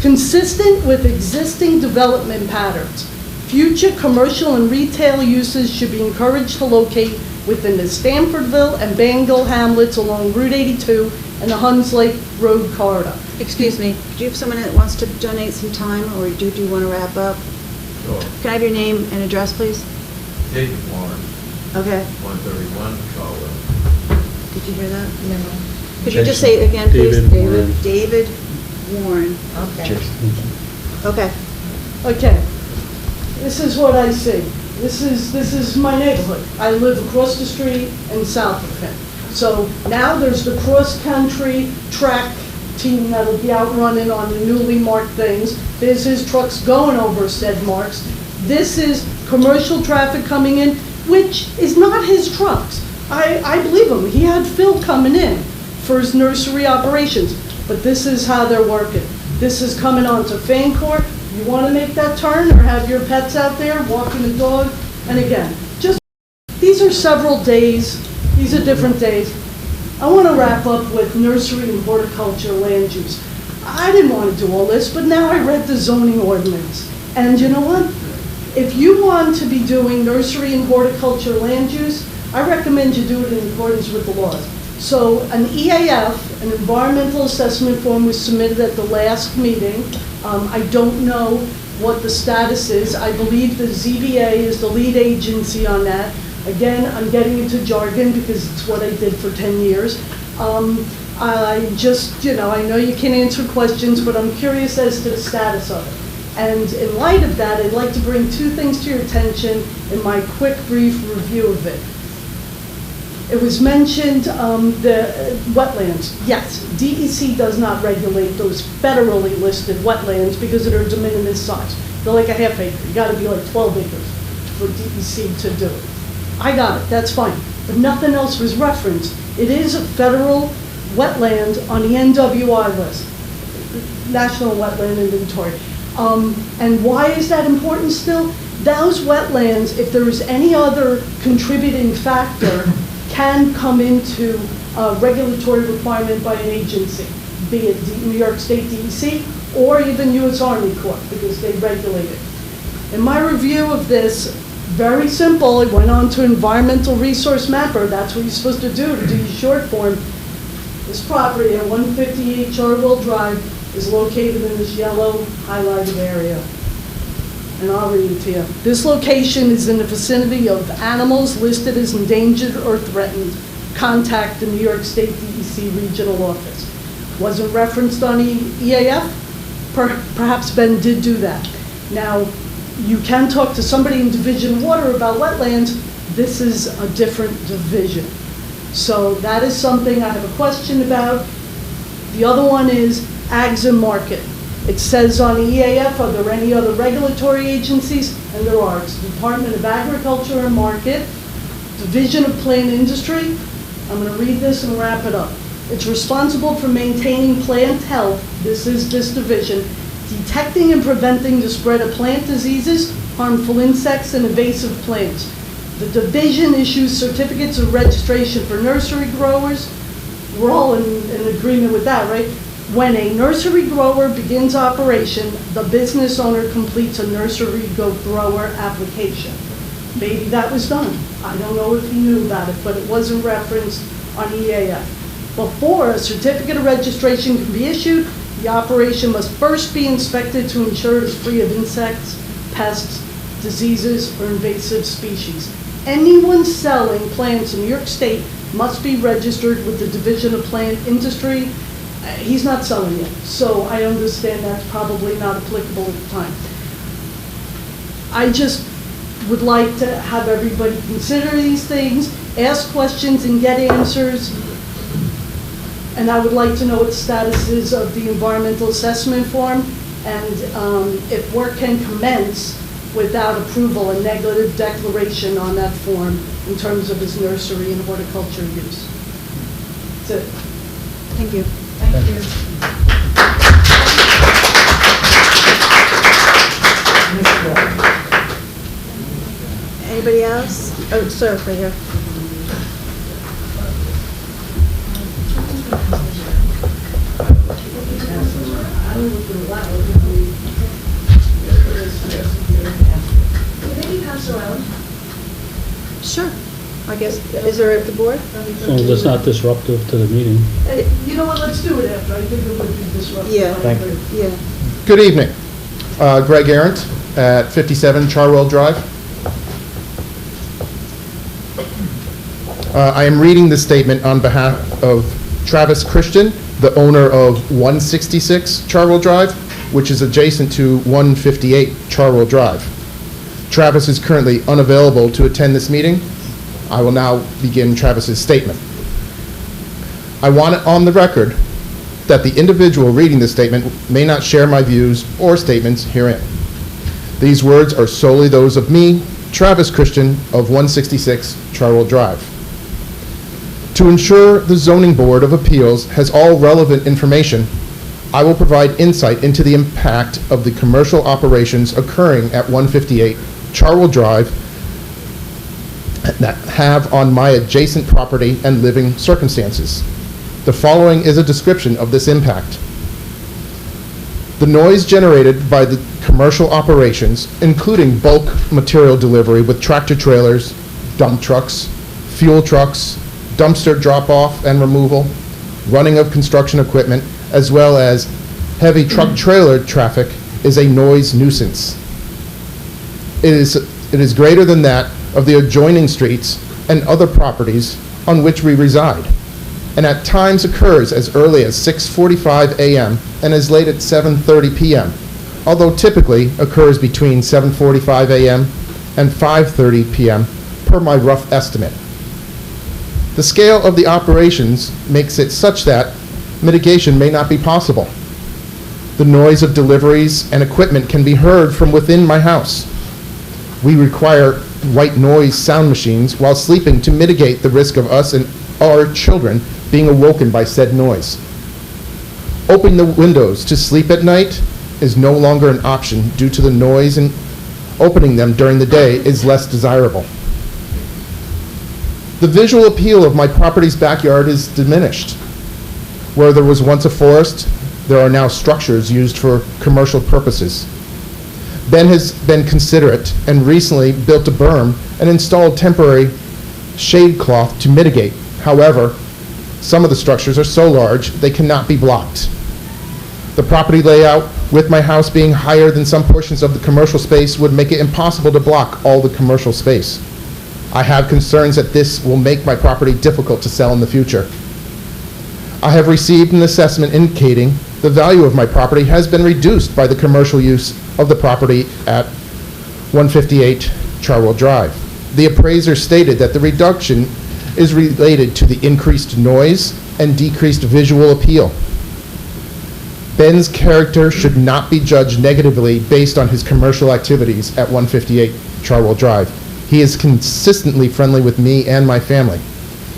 consistent with existing development patterns. Future commercial and retail uses should be encouraged to locate within the Stanfordville and Bangor hamlets along Route 82 and the Huns Lake Road corridor. Excuse me, do you have someone that wants to donate some time, or do you want to wrap up? Sure. Can I have your name and address, please? David Warren, Okay, 131 Charlotte. did you hear that? No. Could you just say it again, please? David Warren. David Warren. Okay. Okay. Okay, this is what I see. This is my neighborhood. I live across the street and south of him. So now there's the cross-country track team that'll be out running on the newly marked things. There's his trucks going over said marks. This is commercial traffic coming in, which is not his trucks. I believe him. He had Phil coming in for his nursery operations, but this is how they're working. This is coming onto Fancourt. You want to make that turn or have your pets out there walking the dog? And again, just, these are several days. These are different days. I want to wrap up with nursery and horticulture land use. I didn't want to do all this, but now I read the zoning ordinance. And you know what? If you want to be doing nursery and horticulture land use, I recommend you do it in accordance with the laws. So an EAF, an environmental assessment form, was submitted at the last meeting. I don't know what the status is. I believe the ZBA is the lead agency on that. Again, I'm getting into jargon because it's what I did for 10 years. I just, I know you can answer questions, but I'm curious as to the status of it. And in light of that, I'd like to bring two things to your attention in my quick, brief review of it. It was mentioned, the wetlands. Yes, DEC does not regulate those federally listed wetlands because they're de minimis size. They're like a half acre. You gotta be like 12 acres for DEC to do it. I got it, that's fine. But nothing else was referenced. It is a federal wetland on the NWI list, National Wetland Inventory. And why is that important still? Those wetlands, if there is any other contributing factor, can come into a regulatory requirement by an agency, be it New York State DEC or even U.S. Army Corps, because they regulate it. In my review of this, very simple, it went on to Environmental Resource Mapper. That's what you're supposed to do your short form. This property at 158 Chartwell Drive is located in this yellow highlighted area. And I'll read it to you. This location is in the vicinity of animals listed as endangered or threatened. Contact the New York State DEC Regional Office. Wasn't referenced on EAF? Perhaps Ben did do that. Now, you can talk to somebody in Division of Water about wetlands. This is a different division. So that is something I have a question about. The other one is Ags and Market. It says on EAF, are there any other regulatory agencies? And there are. It's the Department of Agriculture and Market, Division of Plant Industry. I'm going to read this and wrap it up. It's responsible for maintaining plant health, this is this division, detecting and preventing the spread of plant diseases, harmful insects, and invasive plants. The division issues certificates of registration for nursery growers. We're all in agreement with that, right? When a nursery grower begins operation, the business owner completes a nursery grower application. Maybe that was done. I don't know if he knew about it, but it wasn't referenced on EAF. Before a certificate of registration can be issued, the operation must first be inspected to ensure it is free of insects, pests, diseases, or invasive species. Anyone selling plants in New York State must be registered with the Division of Plant Industry. He's not selling it, so I understand that's probably not applicable at the time. I just would like to have everybody consider these things, ask questions and get answers. And I would like to know what the status is of the environmental assessment form, and if work can commence without approval, a negative declaration on that form in terms of his nursery and horticulture use. That's it. Thank you. Thank you. Anybody else? Oh, sir, right here. Maybe pass around. Sure. I guess, is there at the board? So it's not disruptive to the meeting. You know what, let's do it after. I think it would be disruptive. Yeah. Thank you. Yeah. Good evening. Greg Arendt at 57 Charwell Drive. I am reading this statement on behalf of Travis Christian, the owner of 166 Charwell Drive, which is adjacent to 158 Charwell Drive. Travis is currently unavailable to attend this meeting. I will now begin Travis's statement. I want it on the record that the individual reading this statement may not share my views or statements herein. These words are solely those of me, Travis Christian of 166 Charwell Drive. To ensure the Zoning Board of Appeals has all relevant information, I will provide insight into the impact of the commercial operations occurring at 158 Charwell Drive that have on my adjacent property and living circumstances. The following is a description of this impact. The noise generated by the commercial operations, including bulk material delivery with tractor trailers, dump trucks, fuel trucks, dumpster drop-off and removal, running of construction equipment, as well as heavy truck-trailer traffic is a noise nuisance. It is greater than that of the adjoining streets and other properties on which we reside, and at times occurs as early as 6:45 a.m. and as late as 7:30 p.m., although typically occurs between 7:45 a.m. and 5:30 p.m. per my rough estimate. The scale of the operations makes it such that mitigation may not be possible. The noise of deliveries and equipment can be heard from within my house. We require white noise sound machines while sleeping to mitigate the risk of us and our children being awoken by said noise. Opening the windows to sleep at night is no longer an option due to the noise, and opening them during the day is less desirable. The visual appeal of my property's backyard is diminished. Where there was once a forest, there are now structures used for commercial purposes. Ben has been considerate and recently built a berm and installed temporary shade cloth to mitigate. However, some of the structures are so large they cannot be blocked. The property layout, with my house being higher than some portions of the commercial space, would make it impossible to block all the commercial space. I have concerns that this will make my property difficult to sell in the future. I have received an assessment indicating the value of my property has been reduced by the commercial use of the property at 158 Charwell Drive. The appraiser stated that the reduction is related to the increased noise and decreased visual appeal. Ben's character should not be judged negatively based on his commercial activities at 158 Charwell Drive. He is consistently friendly with me and my family.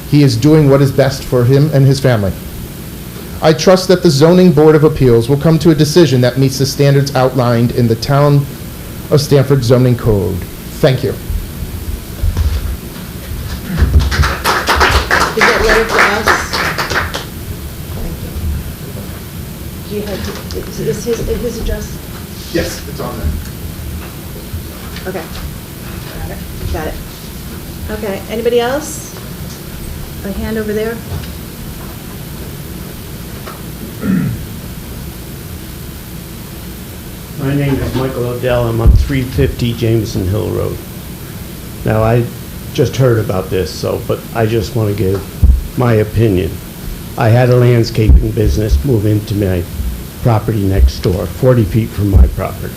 He is doing what is best for him and his family. I trust that the Zoning Board of Appeals will come to a decision that meets the standards outlined in the Town of Stanford Zoning Code. Thank you. Is that letter for us? Do you have, is his address? Yes, it's on there. Okay. Got it. Okay, anybody else? A hand over there? My name is Michael Odell. I'm on 350 Jameson Hill Road. Now, I just heard about this, but I just want to give my opinion. I had a landscaping business move into my property next door, 40 feet from my property.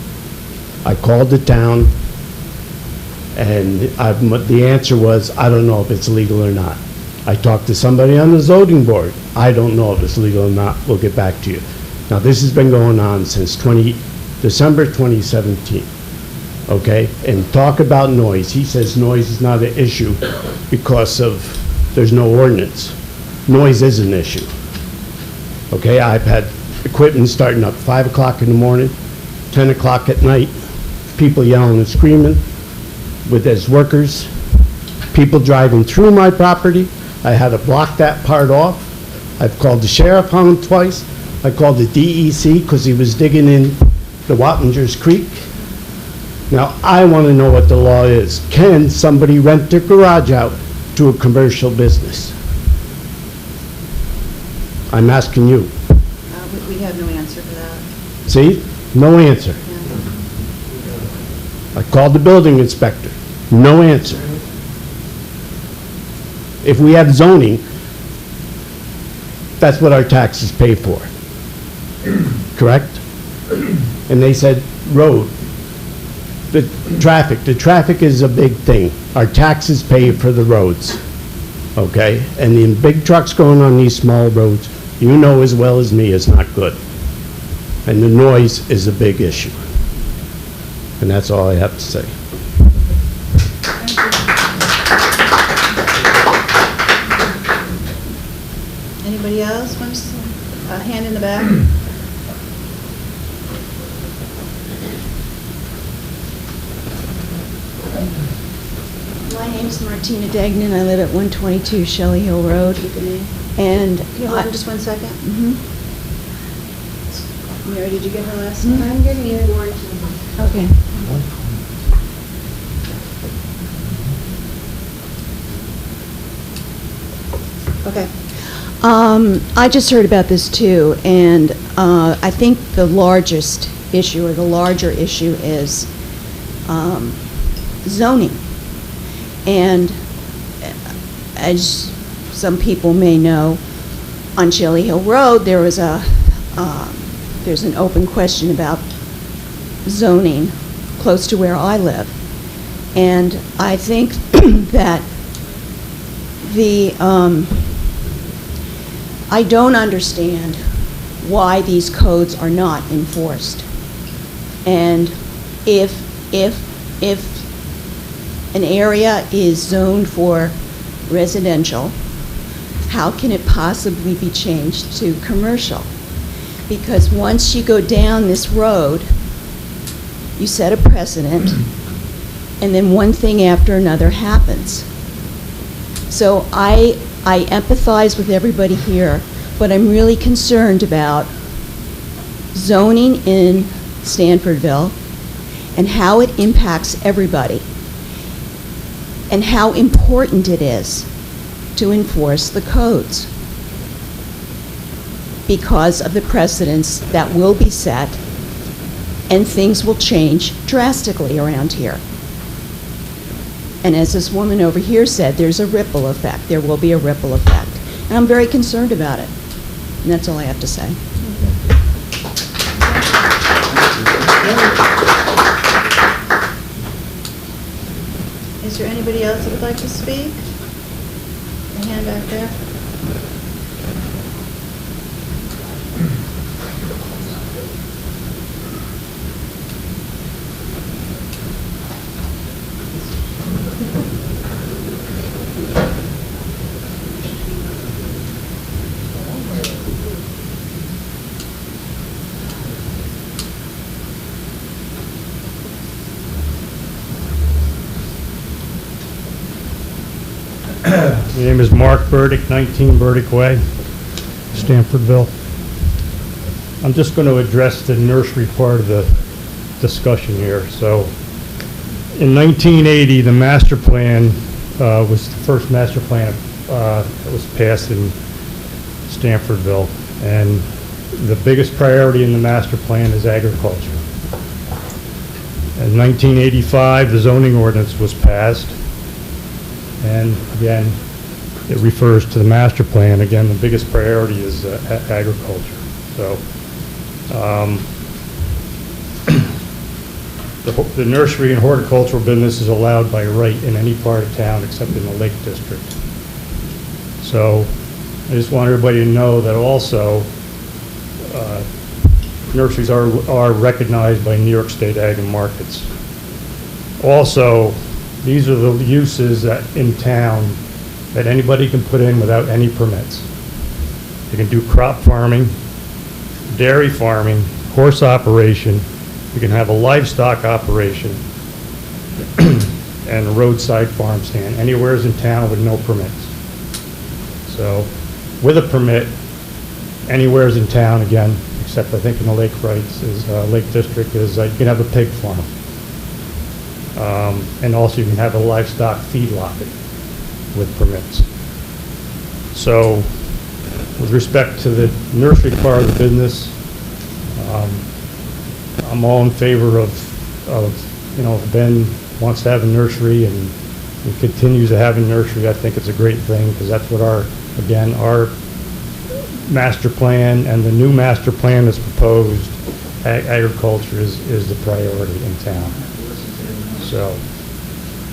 I called the town, and the answer was, I don't know if it's legal or not. I talked to somebody on the zoning board. I don't know if it's legal or not. We'll get back to you. Now, this has been going on since December 2017, okay? And talk about noise. He says noise is not an issue because there's no ordinance. Noise is an issue, okay? I've had equipment starting up 5 o'clock in the morning, 10 o'clock at night, people yelling and screaming as workers, people driving through my property. I had to block that part off. I've called the sheriff on him twice. I called the DEC because he was digging in the Wappingers Creek. Now, I want to know what the law is. Can somebody rent their garage out to a commercial business? I'm asking you. We have no answer for that. See? No answer. I called the building inspector. No answer. If we have zoning, that's what our taxes pay for. Correct? And they said, road. The traffic is a big thing. Our taxes pay for the roads. Okay? And the big trucks going on these small roads, you know as well as me, is not good. And the noise is a big issue. And that's all I have to say. Anybody else wants a hand in the back? My name's Martina Degnan. I live at 122 Shelley Hill Road. And can you hold on just 1 second? Mary, did you get her last name? I'm getting it. Okay. Okay. I just heard about this too, and I think the largest issue, or the larger issue, is zoning. And as some people may know, on Chili Hill Road, there's an open question about zoning close to where I live. And I think that I don't understand why these codes are not enforced. And if an area is zoned for residential, how can it possibly be changed to commercial? Because once you go down this road, you set a precedent, and then one thing after another happens. So I empathize with everybody here, but I'm really concerned about zoning in Stanfordville and how it impacts everybody, and how important it is to enforce the codes because of the precedents that will be set, and things will change drastically around here. And as this woman over here said, there's a ripple effect. There will be a ripple effect. And I'm very concerned about it. And that's all I have to say. Is there anybody else that would like to speak? A hand back there. My name is Mark Burdick, 19 Burdick Way, Stanfordville. I'm just going to address the nursery part of the discussion here. So, in 1980, the master plan was the first master plan that was passed in Stanfordville, and the biggest priority in the master plan is agriculture. In 1985, the zoning ordinance was passed, and again, it refers to the master plan. Again, the biggest priority is agriculture. So, the nursery and horticultural business is allowed by right in any part of town except in the Lake District. So, I just want everybody to know that also nurseries are recognized by New York State Ag and Markets. Also, these are the uses that in town that anybody can put in without any permits. You can do crop farming, dairy farming, horse operation, you can have a livestock operation, and a roadside farm stand, anywhere in town with no permits. So, with a permit, anywhere in town, again, except I think in the Lake Lake District, is you can have a pig farm. And also you can have a livestock feedlot with permits. So, with respect to the nursery part of the business, I'm all in favor of if Ben wants to have a nursery and continues to have a nursery, I think it's a great thing, because that's what our master plan and the new master plan that's proposed, agriculture is the priority in town. So,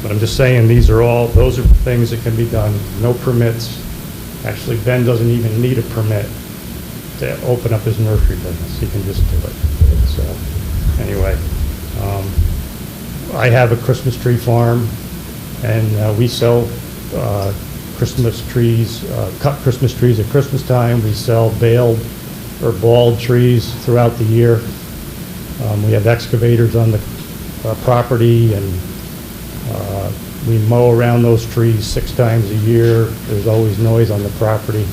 but I'm just saying, those are things that can be done, no permits. Actually, Ben doesn't even need a permit to open up his nursery business. He can just do it. So, anyway, I have a Christmas tree farm, and we sell Christmas trees, cut Christmas trees at Christmas time. We sell baled or balled trees throughout the year. We have excavators on the property, and we mow around those trees 6 times a year. There's always noise on the property.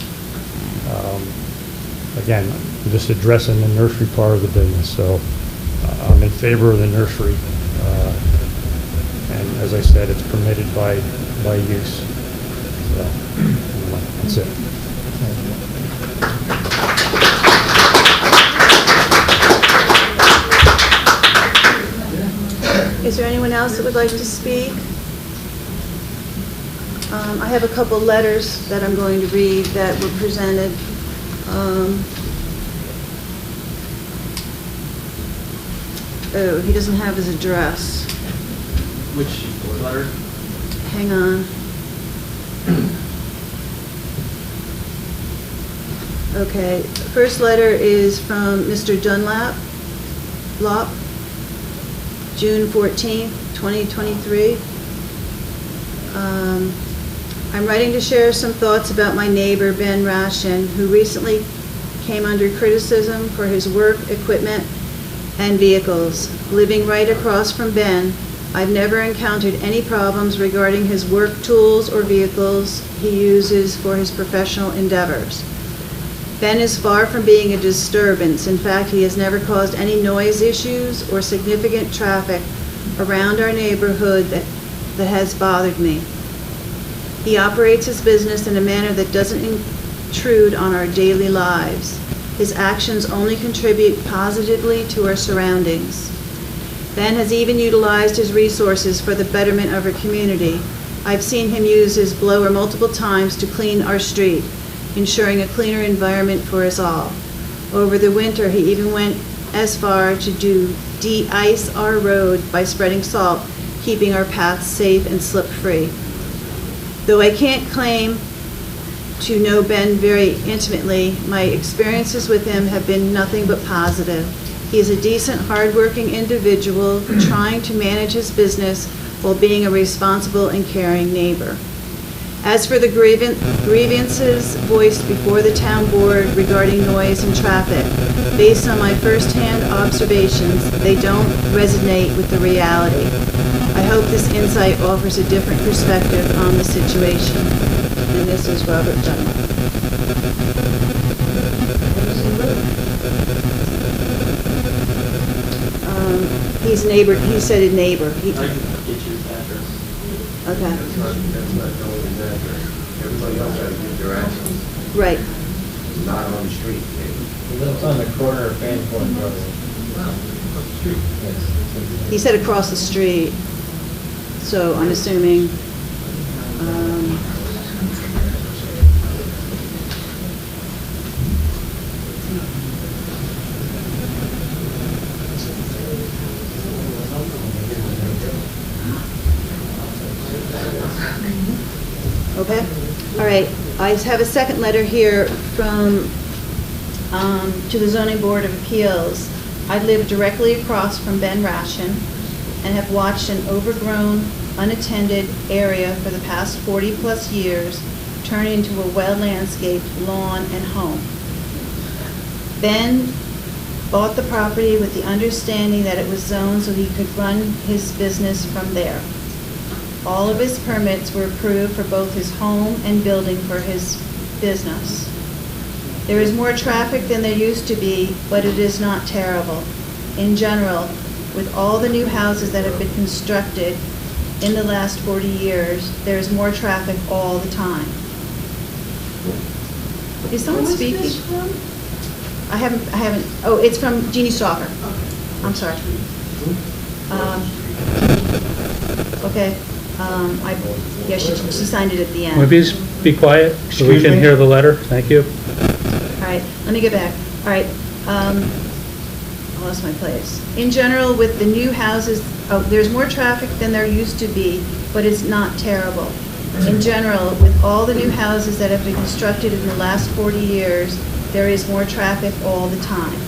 Again, I'm just addressing the nursery part of the business, so I'm in favor of the nursery. And as I said, it's permitted by use. So, anyway, That's it. Is there anyone else that would like to speak? I have a couple letters that I'm going to read that were presented. Oh, he doesn't have his address. Which letter? Hang on. Okay, first letter is from Mr. Dunlap, June 14th, 2023. I'm writing to share some thoughts about my neighbor, Ben Rashin, who recently came under criticism for his work, equipment, and vehicles. Living right across from Ben, I've never encountered any problems regarding his work tools or vehicles he uses for his professional endeavors. Ben is far from being a disturbance. In fact, he has never caused any noise issues or significant traffic around our neighborhood that has bothered me. He operates his business in a manner that doesn't intrude on our daily lives. His actions only contribute positively to our surroundings. Ben has even utilized his resources for the betterment of our community. I've seen him use his blower multiple times to clean our street, ensuring a cleaner environment for us all. Over the winter, he even went as far to de-ice our road by spreading salt, keeping our paths safe and slip-free. Though I can't claim to know Ben very intimately, my experiences with him have been nothing but positive. He is a decent, hardworking individual trying to manage his business while being a responsible and caring neighbor. As for the grievances voiced before the town board regarding noise and traffic, based on my first-hand observations, they don't resonate with the reality. I hope this insight offers a different perspective on the situation. And this is Robert Dunlap. He's neighbor, he said a neighbor. I can get you his address. Okay. That's not knowing his address. Everybody else has to give their address. Right. Not on the street. He lives on the corner of Van Point Road. He said across the street, so I'm assuming, okay, all right. I have a second letter here from, to the Zoning Board of Appeals. I live directly across from Ben Rashin and have watched an overgrown, unattended area for the past 40-plus years turn into a well-landscaped lawn and home. Ben bought the property with the understanding that it was zoned so he could run his business from there. All of his permits were approved for both his home and building for his business. There is more traffic than there used to be, but it is not terrible. In general, with all the new houses that have been constructed in the last 40 years, there is more traffic all the time. Is someone speaking? Who is this from? I haven't, oh, it's from Jeannie Stalker. I'm sorry. Okay, yeah, she signed it at the end. Will you be quiet so we can hear the letter? Thank you. All right, let me get back. All right, I lost my place. In general, with the new houses, there's more traffic than there used to be, but it's not terrible. In general, with all the new houses that have been constructed in the last 40 years, there is more traffic all the time.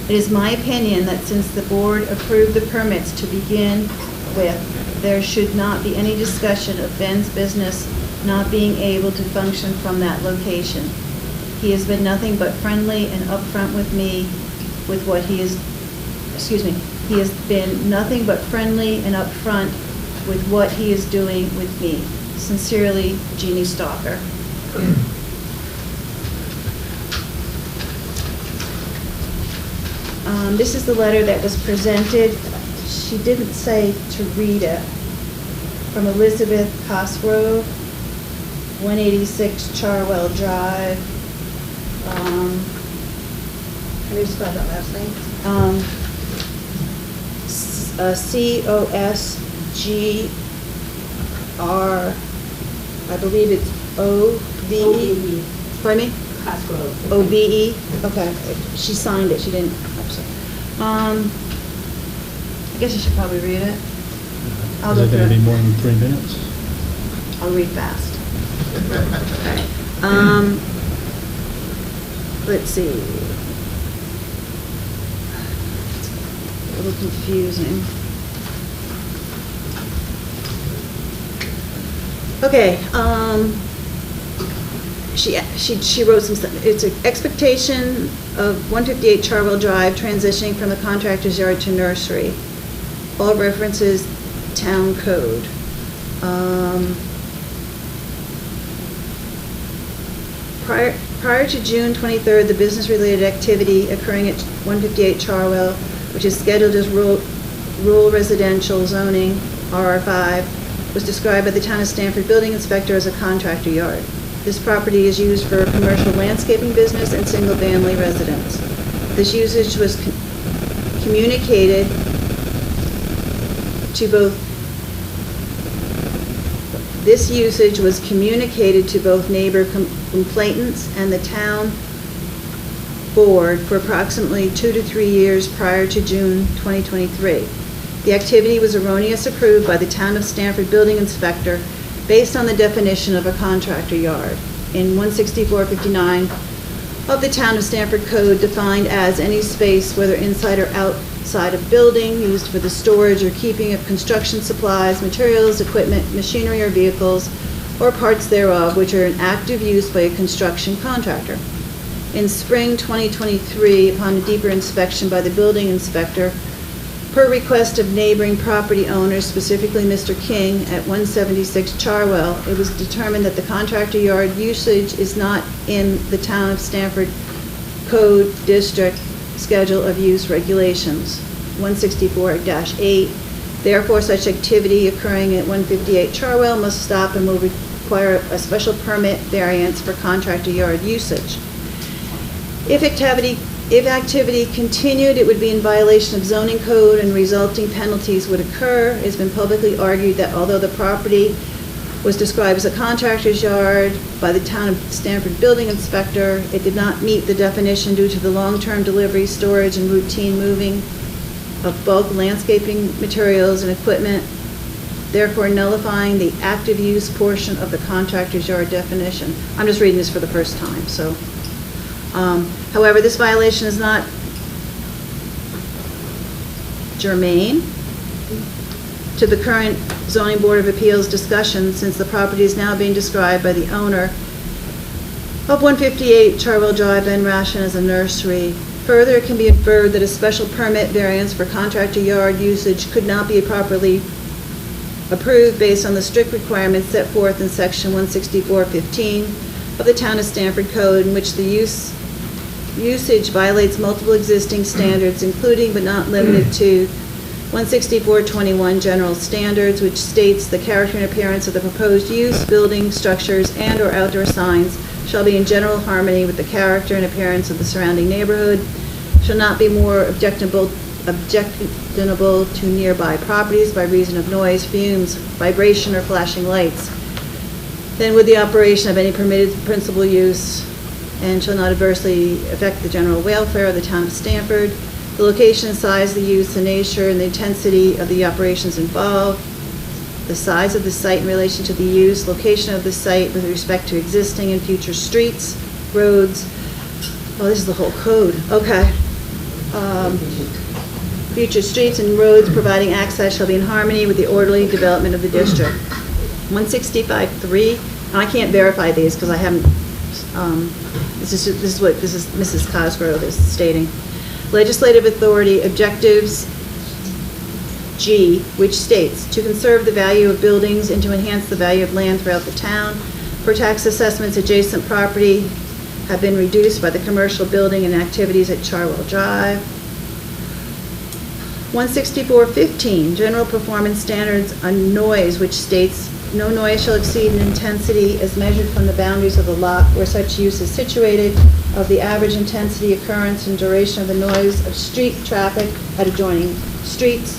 It is my opinion that since the board approved the permits to begin with, there should not be any discussion of Ben's business not being able to function from that location. He has been nothing but friendly and upfront with me with what he is, he has been nothing but friendly and upfront with what he is doing with me. Sincerely, Jeannie Stalker. This is the letter that was presented. She didn't say to read it. From Elizabeth Cosgrove. 186 Charwell Drive. How do you spell that last name? C-O-S-G-R, I believe it's O-V-E. Pardon me? O-V-E, okay. She signed it, she didn't, I'm sorry. I guess I should probably read it. I'll Is go it through going to it. be more than 3 minutes? I'll read fast. Okay. Let's see. A little confusing. Okay, she wrote some stuff. It's an expectation of 158 Charwell Drive transitioning from the contractor's yard to nursery. All references town code. Prior to June 23rd, the business-related activity occurring at 158 Charwell, which is scheduled as rural residential zoning, RR5, was described by the Town of Stanford building inspector as a contractor yard. This property is used for commercial landscaping business and single-family residence. This usage was communicated to both neighbor complainants and the town board for approximately 2 to 3 years prior to June 2023. The activity was erroneously approved by the Town of Stanford building inspector based on the definition of a contractor yard in 16459 of the Town of Stanford Code, defined as any space, whether inside or outside of building, used for the storage or keeping of construction supplies, materials, equipment, machinery, or vehicles, or parts thereof, which are in active use by a construction contractor. In spring 2023, upon a deeper inspection by the building inspector, per request of neighboring property owners, specifically Mr. King at 176 Charwell, it was determined that the contractor yard usage is not in the Town of Stanford Code District Schedule of Use Regulations, 164-8. Therefore, such activity occurring at 158 Charwell must stop and will require a special permit variance for contractor yard usage. If activity continued, it would be in violation of zoning code and resulting penalties would occur. It has been publicly argued that although the property was described as a contractor's yard by the Town of Stanford building inspector, it did not meet the definition due to the long-term delivery, storage, and routine moving of bulk landscaping materials and equipment, therefore nullifying the active use portion of the contractor's yard definition. I'm just reading this for the first time, so. However, this violation is not germane to the current Zoning Board of Appeals discussion, since the property is now being described by the owner of 158 Charwell Drive, Ben Ration, as a nursery. Further, it can be inferred that a special permit variance for contractor yard usage could not be properly approved based on the strict requirements set forth in section 164-15 of the Town of Stanford Code, in which the usage violates multiple existing standards, including but not limited to 164-21 general standards, which states the character and appearance of the proposed use, building, structures, and/or outdoor signs shall be in general harmony with the character and appearance of the surrounding neighborhood, shall not be more objectionable to nearby properties by reason of noise, fumes, vibration, or flashing lights than with the operation of any permitted principal use, and shall not adversely affect the general welfare of the Town of Stanford. The location, size, the use, the nature, and the intensity of the operations involved, the size of the site in relation to the use, location of the site with respect to existing and future streets, roads. Oh, this is the whole code. Okay. Future streets and roads providing access shall be in harmony with the orderly development of the district. 165-3, and I can't verify these because I haven't, this is Mrs. Cosgrove is stating. Legislative authority objectives G, which states to conserve the value of buildings and to enhance the value of land throughout the town. For tax assessments, adjacent property have been reduced by the commercial building and activities at Charwell Drive. 164-15, general performance standards on noise, which states no noise shall exceed in intensity as measured from the boundaries of the lot where such use is situated, of the average intensity, occurrence, and duration of the noise of street traffic at adjoining streets.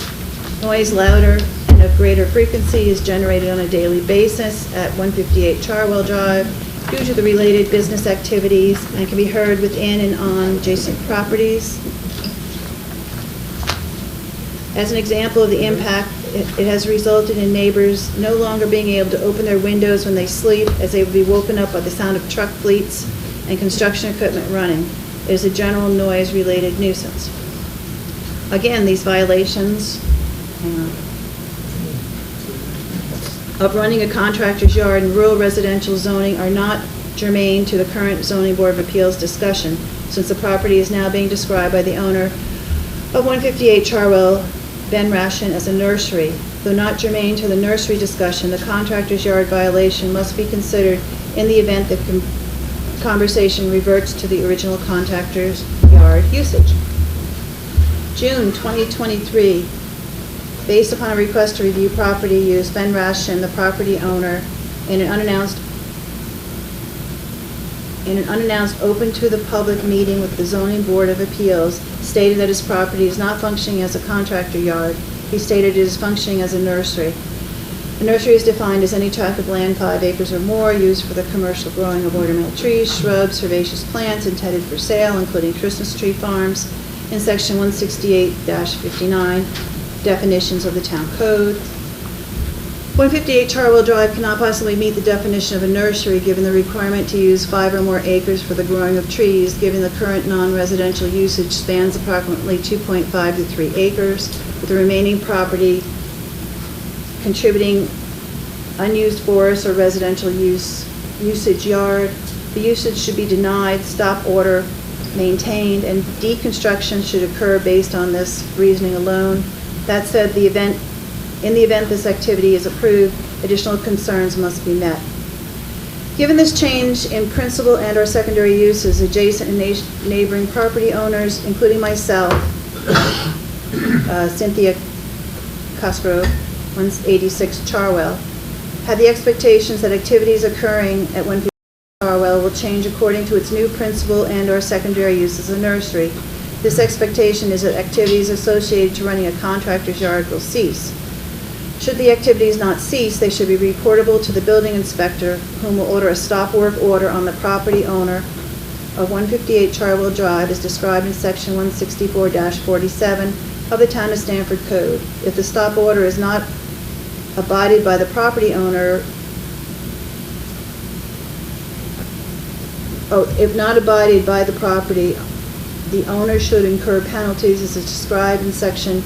Noise louder and of greater frequency is generated on a daily basis at 158 Charwell Drive due to the related business activities and can be heard within and on adjacent properties. As an example of the impact, it has resulted in neighbors no longer being able to open their windows when they sleep, as they would be woken up by the sound of truck fleets and construction equipment running. It is a general noise-related nuisance. Again, these violations of running a contractor's yard in rural residential zoning are not germane to the current Zoning Board of Appeals discussion, since the property is now being described by the owner of 158 Charwell, Ben Ration, as a nursery. Though not germane to the nursery discussion, the contractor's yard violation must be considered in the event that conversation reverts to the original contractor's yard usage. June 2023, based upon a request to review property use, Ben Ration, the property owner, in an unannounced open to the public meeting with the Zoning Board of Appeals, stated that his property is not functioning as a contractor yard. He stated it is functioning as a nursery. A nursery is defined as any tract of land 5 acres or more used for the commercial growing of ornamental trees, shrubs, herbaceous plants intended for sale, including Christmas tree farms, in section 168-59, definitions of the town code. 158 Charwell Drive cannot possibly meet the definition of a nursery given the requirement to use 5 or more acres for the growing of trees, given the current non-residential usage spans approximately 2.5 to 3 acres, with the remaining property contributing unused forest or residential usage yard. The usage should be denied, stop order maintained, and deconstruction should occur based on this reasoning alone. That said, in the event this activity is approved, additional concerns must be met. Given this change in principal and/or secondary uses, adjacent and neighboring property owners, including myself, Cynthia Cosgrove, 186 Charwell, have the expectations that activities occurring at 158 Charwell will change according to its new principal and/or secondary use as a nursery. This expectation is that activities associated to running a contractor's yard will cease. Should the activities not cease, they should be reportable to the building inspector, whom will order a stop work order on the property owner of 158 Charwell Drive as described in section 164-47 of the Town of Stanford Code. If the stop order is not abided by the property owner, if not abided by the property, the owner should incur penalties as described in section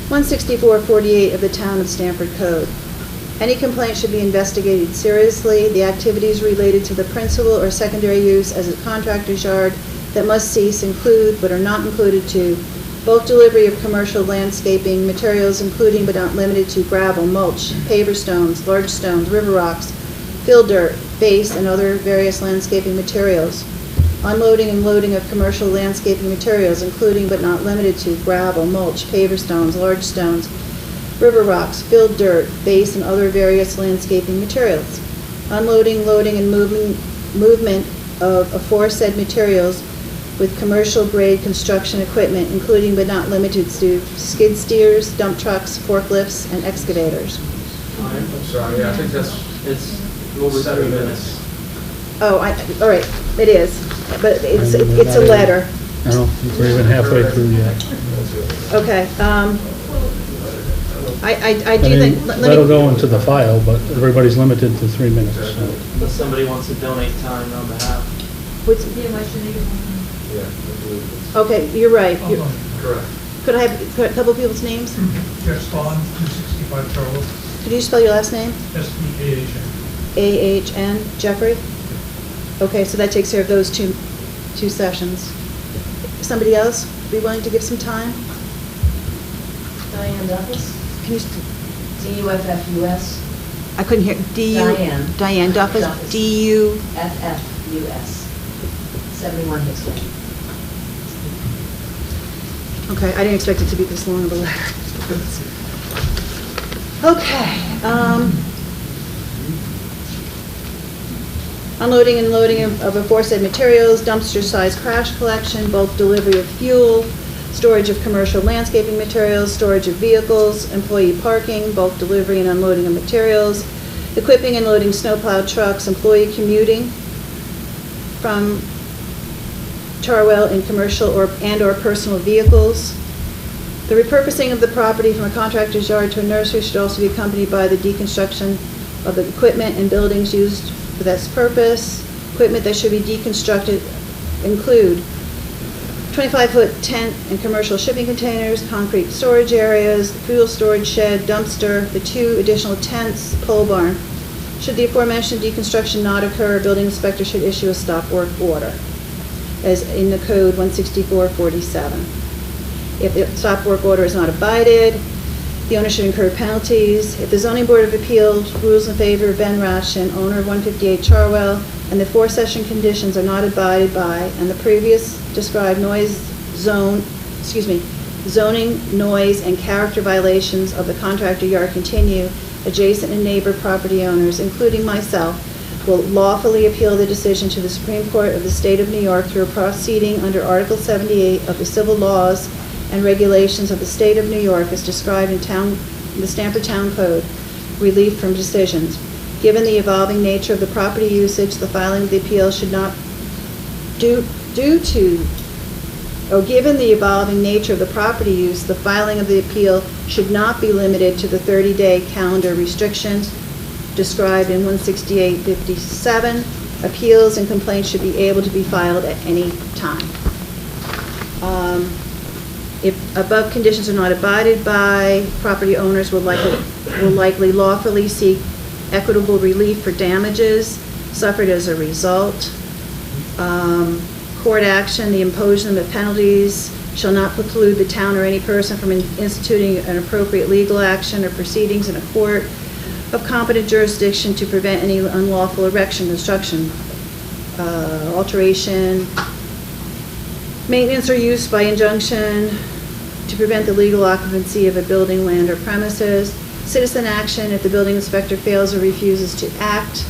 164-48 of the Town of Stanford Code. Any complaint should be investigated seriously. The activities related to the principal or secondary use as a contractor's yard that must cease include, but are not included to, bulk delivery of commercial landscaping materials, including but not limited to gravel, mulch, paver stones, large stones, river rocks, fill dirt, base, and other various landscaping materials. Unloading and loading of commercial landscaping materials, including but not limited to gravel, mulch, paver stones, large stones, river rocks, filled dirt, base, and other various landscaping materials. Unloading, loading, and movement of aforesaid materials with commercial-grade construction equipment, including but not limited to skid steers, dump trucks, forklifts, and excavators. I'm sorry, I think it's over 7 minutes. Oh, all right, it is, but it's a letter. I don't think we're even halfway through yet. Okay, I do I mean, think, that'll go into the file, but everybody's limited to 3 minutes, so. Unless somebody wants to donate time on behalf. Okay, you're right. Correct. Could I have a couple people's names? Jeff Spawn, 265 Charles, Could you spell your last name? S-P-A-H-N. A-H-N, Jeffrey? Okay, so that takes care of those two sessions. Somebody else be willing to give some time? Diane Duffus, Can you, D-U-F-F-U-S, I couldn't hear, Diane. Diane Duffus, Duffus. D-U, F-F-U-S, 71 Hicksley. okay, I didn't expect it to be this long of a letter. Okay, unloading and loading of aforesaid materials, dumpster-sized trash collection, bulk delivery of fuel, storage of commercial landscaping materials, storage of vehicles, employee parking, bulk delivery and unloading of materials, equipping and loading snowplow trucks, employee commuting from Charwell in commercial or personal vehicles. The repurposing of the property from a contractor's yard to a nursery should also be accompanied by the deconstruction of the equipment and buildings used for this purpose. Equipment that should be deconstructed include 25-foot tent and commercial shipping containers, concrete storage areas, fuel storage shed, dumpster, the 2 additional tents, pole barn. Should the aforementioned deconstruction not occur, a building inspector should issue a stop work order, as in the code 16447. If the stop work order is not abided, the owner should incur penalties. If the zoning board of appeals rules in favor of Ben Ratchin, owner of 158 Charwell, and the four-session conditions are not abided by, and the previous described zoning, noise, and character violations of the contractor yard continue, adjacent and neighbor property owners, including myself, will lawfully appeal the decision to the Supreme Court of the State of New York through a proceeding under Article 78 of the Civil Laws and Regulations of the State of New York as described in the Stanford Town Code, relief from decisions. Given the evolving nature of the property usage, the filing of the appeal should not given the evolving nature of the property use, the filing of the appeal should not be limited to the 30-day calendar restrictions described in 16857. Appeals and complaints should be able to be filed at any time. If above conditions are not abided by, property owners will likely lawfully seek equitable relief for damages suffered as a result. Court action, the imposition of penalties shall not preclude the town or any person from instituting an appropriate legal action or proceedings in a court of competent jurisdiction to prevent any unlawful erection, construction, alteration, maintenance or use by injunction to prevent the legal occupancy of a building, land, or premises. Citizen action if the building inspector fails or refuses to act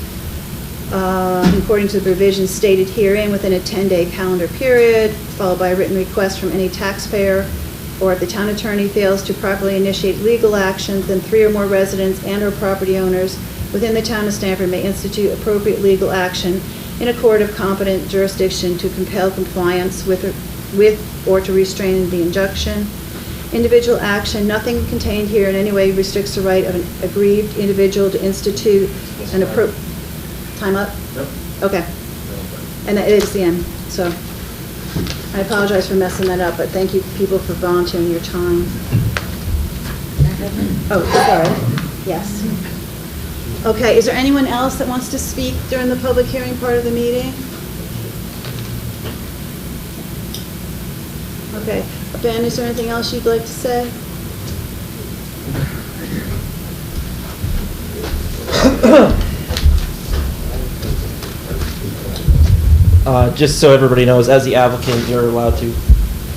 according to the provisions stated herein within a 10-day calendar period, followed by a written request from any taxpayer, or if the town attorney fails to properly initiate legal actions, then 3 or more residents and/or property owners within the town of Stanford may institute appropriate legal action in a court of competent jurisdiction to compel compliance with or to restrain the injunction. Individual action, nothing contained here in any way restricts the right of an aggrieved individual to institute an appropriate. Time up? Yep. Okay. And that is the end, so I apologize for messing that up, but thank you people for volunteering your time. Oh, sorry. Yes. Okay, is there anyone else that wants to speak during the public hearing part of the meeting? Okay. Ben, is there anything else you'd like to say? Just so everybody knows, as the applicant, you're allowed to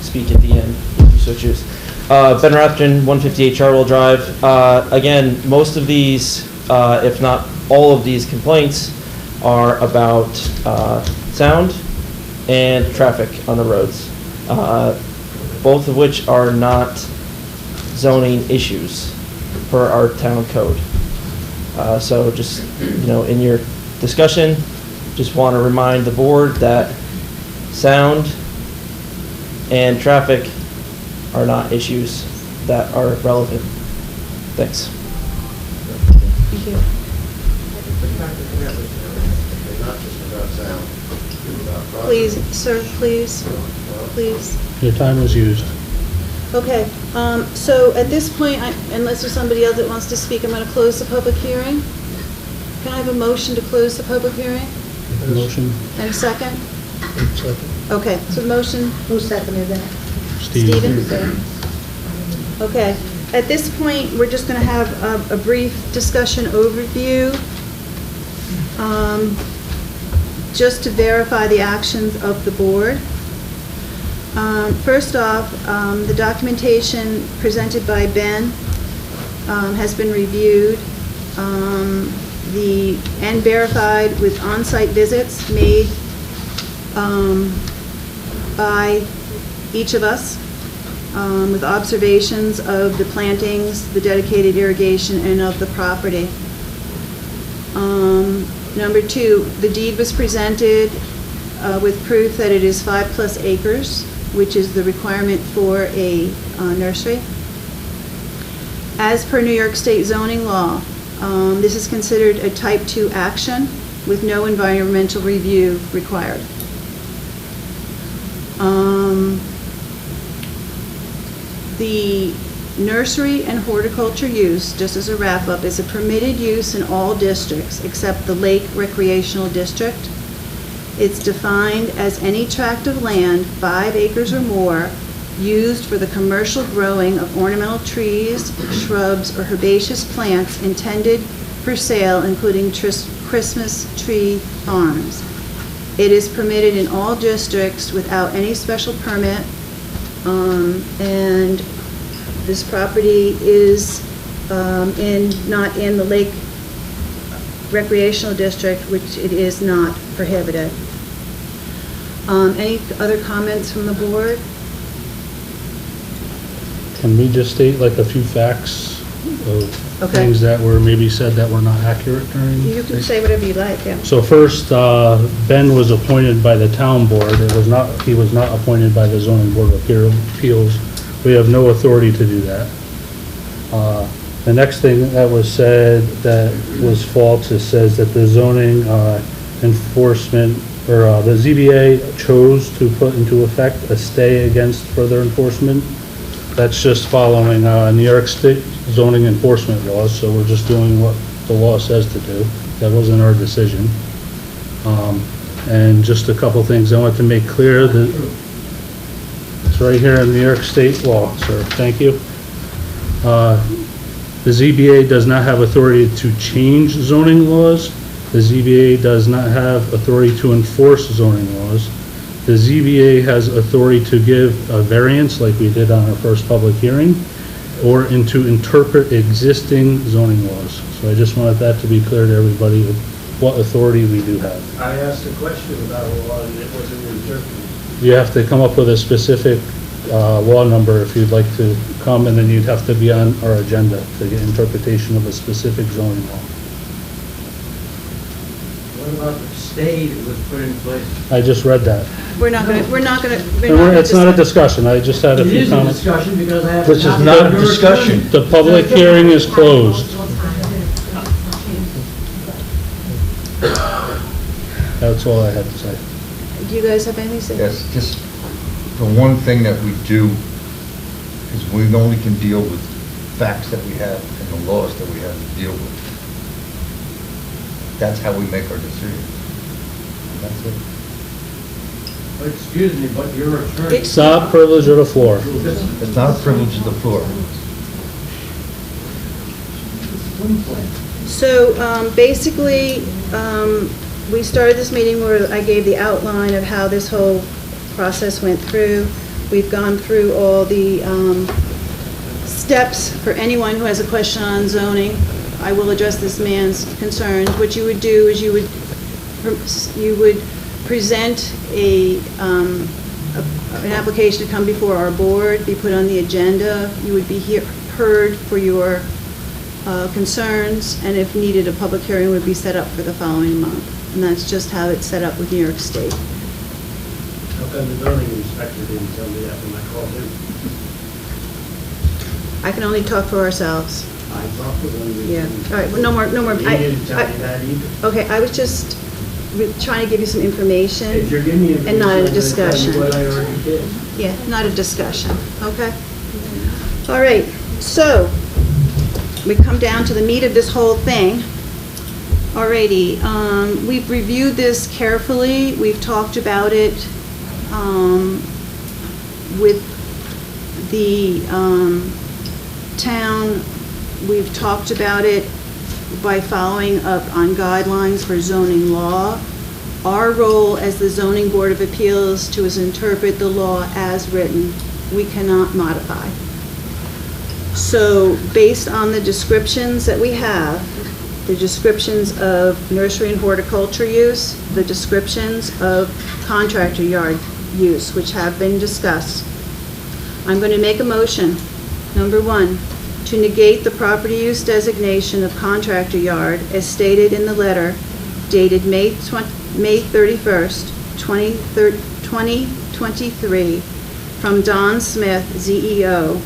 speak at the end if you so choose. Ben Rathjen, 158 Charwell Drive. Again, most of these, if not all of these complaints, are about sound and traffic on the roads, both of which are not zoning issues per our town code. So just, in your discussion, just want to remind the board that sound and traffic are not issues that are relevant. Thanks. Thank you. Please, sir, please. Your time was used. Okay, so at this point, unless there's somebody else that wants to speak, I'm going to close the public hearing. Can I have a motion to close the public hearing? Motion. And a second? Second. Okay, so the motion, Who seconded that? Stephen? Okay, at this point, we're just going to have a brief discussion overview, just to verify the actions of the board. First off, the documentation presented by Ben has been reviewed. and verified with on-site visits made by each of us, with observations of the plantings, the dedicated irrigation, and of the property. Number 2, the deed was presented with proof that it is 5+ acres, which is the requirement for a nursery. As per New York State zoning law, this is considered a type 2 action with no environmental review required. The nursery and horticulture use, just as a wrap-up, is a permitted use in all districts except the Lake Recreational District. It's defined as any tract of land, 5 acres or more, used for the commercial growing of ornamental trees, shrubs, or herbaceous plants intended for sale, including Christmas tree farms. It is permitted in all districts without any special permit, and this property is not in the Lake Recreational District, which it is not prohibited. Any other comments from the board? Can we just state like a few facts of Okay. things that were maybe said that were not accurate during? You can say whatever you like, yeah. So first, Ben was appointed by the town board. He was not appointed by the zoning board of appeals. We have no authority to do that. The next thing that was said that was false, it says that the zoning enforcement, or the ZBA chose to put into effect a stay against further enforcement. That's just following New York State zoning enforcement laws, so we're just doing what the law says to do. That wasn't our decision. And just a couple things I want to make clear that it's right here in New York State law, sir. Thank you. The ZBA does not have authority to change zoning laws. The ZBA does not have authority to enforce zoning laws. The ZBA has authority to give a variance, like we did on our first public hearing, or to interpret existing zoning laws. So I just wanted that to be clear to everybody, what authority we do have. I asked a question about a law and it wasn't interpreted. You have to come up with a specific law number if you'd like to come, and then you'd have to be on our agenda to get interpretation of a specific zoning law. What about the stay that was put in place? I just read that. We're not gonna. It's not a discussion, I just had a few comments. It is a discussion because I have. This is not a discussion. The public hearing is closed. That's all I had to say. Do you guys have anything to say? Yes, just the one thing that we do is we only can deal with facts that we have and the laws that we have to deal with. That's how we make our decisions. And that's it. Excuse me, but your attorney. It's not privilege of the floor. It's not a privilege of the floor. So basically, we started this meeting where I gave the outline of how this whole process went through. We've gone through all the steps for anyone who has a question on zoning. I will address this man's concerns. What you would do is you would present an application to come before our board, be put on the agenda. You would be heard for your concerns, and if needed, a public hearing would be set up for the following month. And that's just how it's set up with New York State. How come the zoning inspector didn't tell me that when I called him? I can only talk for ourselves. I talked with him. Yeah, all right, well, no more. He didn't tell me that either. Okay, I was just trying to give you some information. If you're giving me information, And not a I'm gonna tell you discussion. what I already did. Yeah, not a discussion, okay? All right, so we come down to the meat of this whole thing. Alrighty, we've reviewed this carefully. We've talked about it with the town. We've talked about it by following up on guidelines for zoning law. Our role as the Zoning Board of Appeals is to interpret the law as written. We cannot modify. So based on the descriptions that we have, the descriptions of nursery and horticulture use, the descriptions of contractor yard use, which have been discussed. I'm going to make a motion, number 1, to negate the property use designation of contractor yard as stated in the letter dated May 31st, 2023, from Don Smith, ZEO,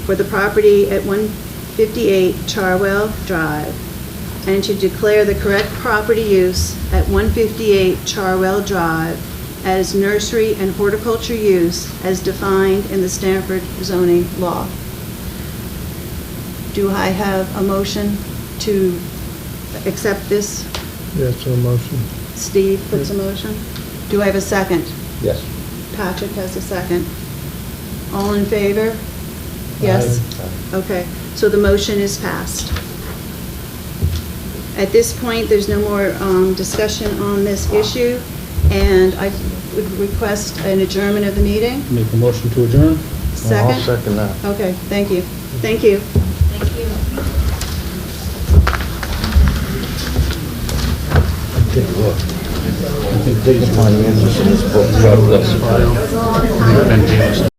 for the property at 158 Charwell Drive, and to declare the correct property use at 158 Charwell Drive as nursery and horticulture use as defined in the Stanford zoning law. Do I have a motion to accept this? Yes, a motion. Steve puts a motion. Do I have a second? Yes. Patrick has a second. All in favor? Yes? Okay, so the motion is passed. At this point, there's no more discussion on this issue, and I would request an adjournment of the meeting. Make a motion to adjourn? Second? I'll second that. Okay, thank you. Thank you. Thank you. Take a look. I think they can find answers in this book. God bless.